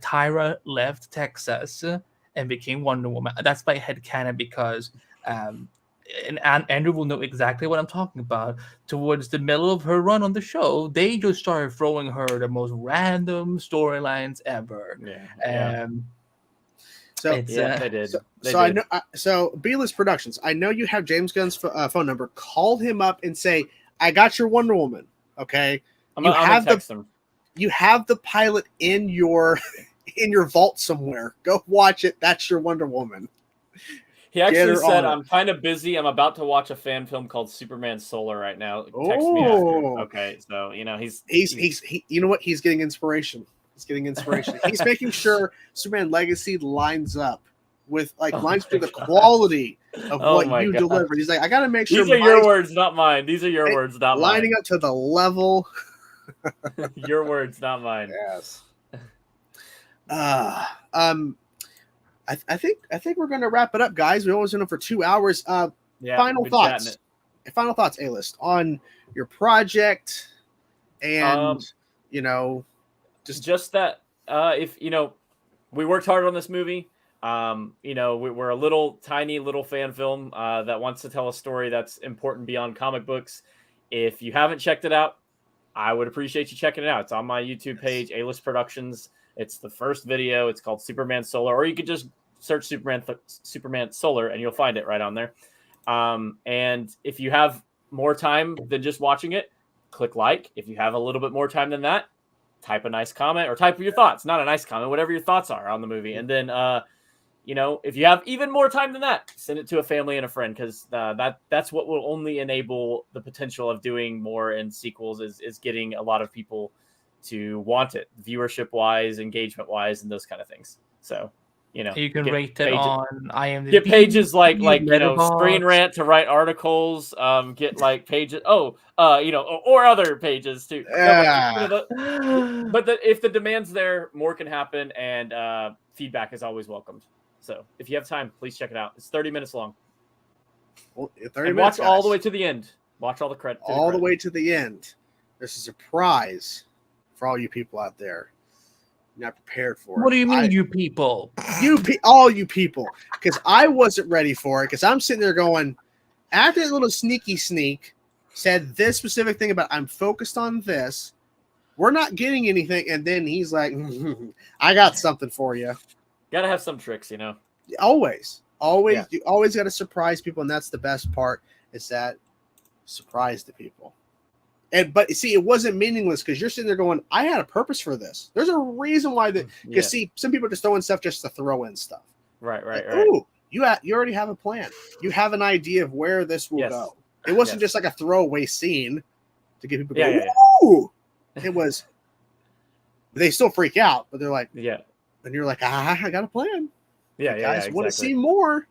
Tyra left Texas and became Wonder Woman. That's my headcanon because. And Andrew will know exactly what I'm talking about. Towards the middle of her run on the show, they just started throwing her the most random storylines ever. They did. I know. So B-List Productions. I know you have James Gunn's phone number. Call him up and say, "I got your Wonder Woman." Okay. You have the pilot in your vault somewhere. Go watch it. That's your Wonder Woman. He actually said, "I'm kind of busy. I'm about to watch a fan film called Superman Solar right now. Text me after." Okay, so he's you know what? He's getting inspiration. He's making sure Superman Legacy lines up with lines with the quality of what you deliver. He's like, I got to make sure. These are your words, not mine. These are your words, not mine. Lining up to the level. Your words, not mine. Yes. I think we're going to wrap it up, guys. We always went on for 2 hours. Final thoughts. Final thoughts, A-List, on your project, and just that if we worked hard on this movie. We're a tiny little fan film that wants to tell a story that's important beyond comic books. If you haven't checked it out, I would appreciate you checking it out. It's on my YouTube page, AListProductions. It's the first video. It's called Superman Solar, or you could just search Superman Solar and you'll find it right on there. And if you have more time than just watching it, click like. If you have a little bit more time than that, type a nice comment or type your thoughts. Not a nice comment, whatever your thoughts are on the movie. And then, if you have even more time than that, send it to a family and a friend, because that's what will only enable the potential of doing more in sequels is getting a lot of people to want it, viewership wise, engagement wise, and those kind of things. So, you can rate it on IMDb. Get pages like Screen Rant to write articles. Get pages. or other pages too. But if the demand's there, more can happen, and feedback is always welcomed. So if you have time, please check it out. It's 30 minutes long. Well, 30 and minutes, watch all the way to the end. Watch all the credits. All the way to the end. There's a surprise for all you people out there. You're not prepared for it. What do you mean, you people? All you people. Because I wasn't ready for it. Because I'm sitting there going, after a little sneaky sneak said this specific thing about I'm focused on this, we're not getting anything. And then he's like, I got something for you. Gotta have some tricks, Always. Yeah. You always got to surprise people. And that's the best part, is that surprise the people. But see, it wasn't meaningless, because you're sitting there going, I had a purpose for this. There's a reason why because see, some people just throw in stuff just to throw in stuff. Right. Ooh, you already have a plan. You have an idea of where this will go. It wasn't just like a throwaway scene to get people going, ooh. It was, they still freak out, but they're like, and you're like, I got a plan. Yeah, you guys want to see more.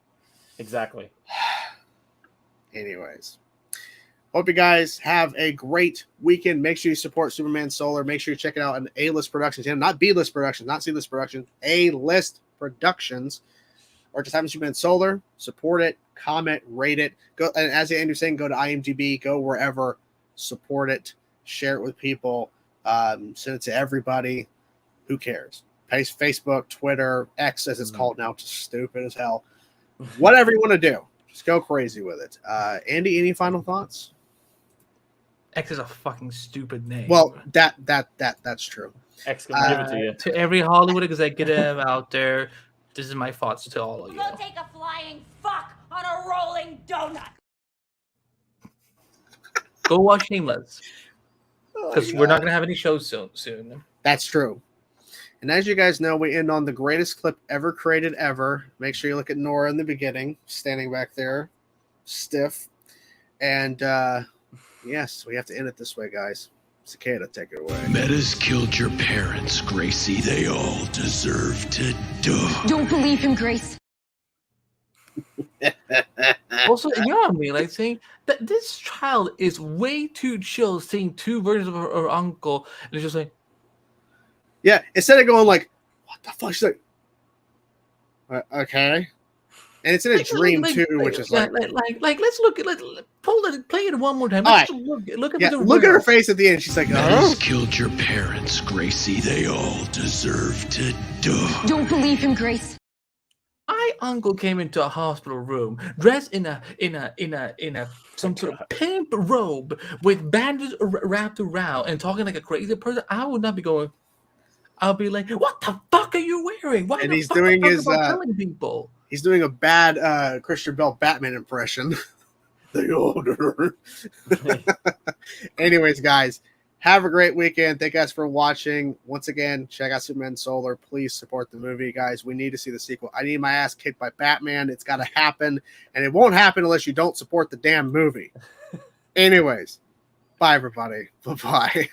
Exactly. Anyways. Hope you guys have a great weekend. Make sure you support Superman Solar. Make sure you check it out on A-List Productions. Not B-List Productions, not C-List Productions. A-List Productions. Or just having Superman Solar. Support it. Comment. Rate it. Go, and as Andrew's saying, go to IMDb. Go wherever. Support it. Share it with people. Send it to everybody. Who cares? Facebook, Twitter, X as it's called now, which is stupid as hell. Whatever you want to do. Just go crazy with it. Andy, any final thoughts? X is a fucking stupid name. Well, that's true. X can give it to you. To every Hollywood executive out there, this is my thoughts to all of you. Go take a flying fuck on a rolling donut. Go watch Shameless. Oh, Because we're not going to have any shows soon. That's true. And as you guys know, we end on the greatest clip ever created ever. Make sure you look at Nora in the beginning, standing back there, stiff. And yes, we have to end it this way, guys. Cicada, take it away. Metas killed your parents, Gracie. They all deserve to die. Don't believe him, Grace. Also, you know what I mean? Like saying that this child is way too chill, seeing two versions of her uncle, and it's just like, yeah, instead of going like, what the fuck? She's like, okay. And it's in a dream too, which is like let's look at play it one more time. Right. Look at look at her face at the end. She's like, Metas killed your parents, Gracie. They all deserve to die. Don't believe him, Grace. My uncle came into a hospital room dressed in a some sort of pimp robe with bandages wrapped around and talking like a crazy person. I would not be going. I'll be like, what the fuck are you wearing? Why? And the he's fuck doing are you his telling people. He's doing a bad Christian Bale Batman impression. The order. Anyways, guys, have a great weekend. Thank you guys for watching. Once again, check out Superman Solar. Please support the movie, guys. We need to see the sequel. I need my ass kicked by Batman. It's got to happen. And it won't happen unless you don't support the damn movie. Anyways, bye, everybody. Bye-bye.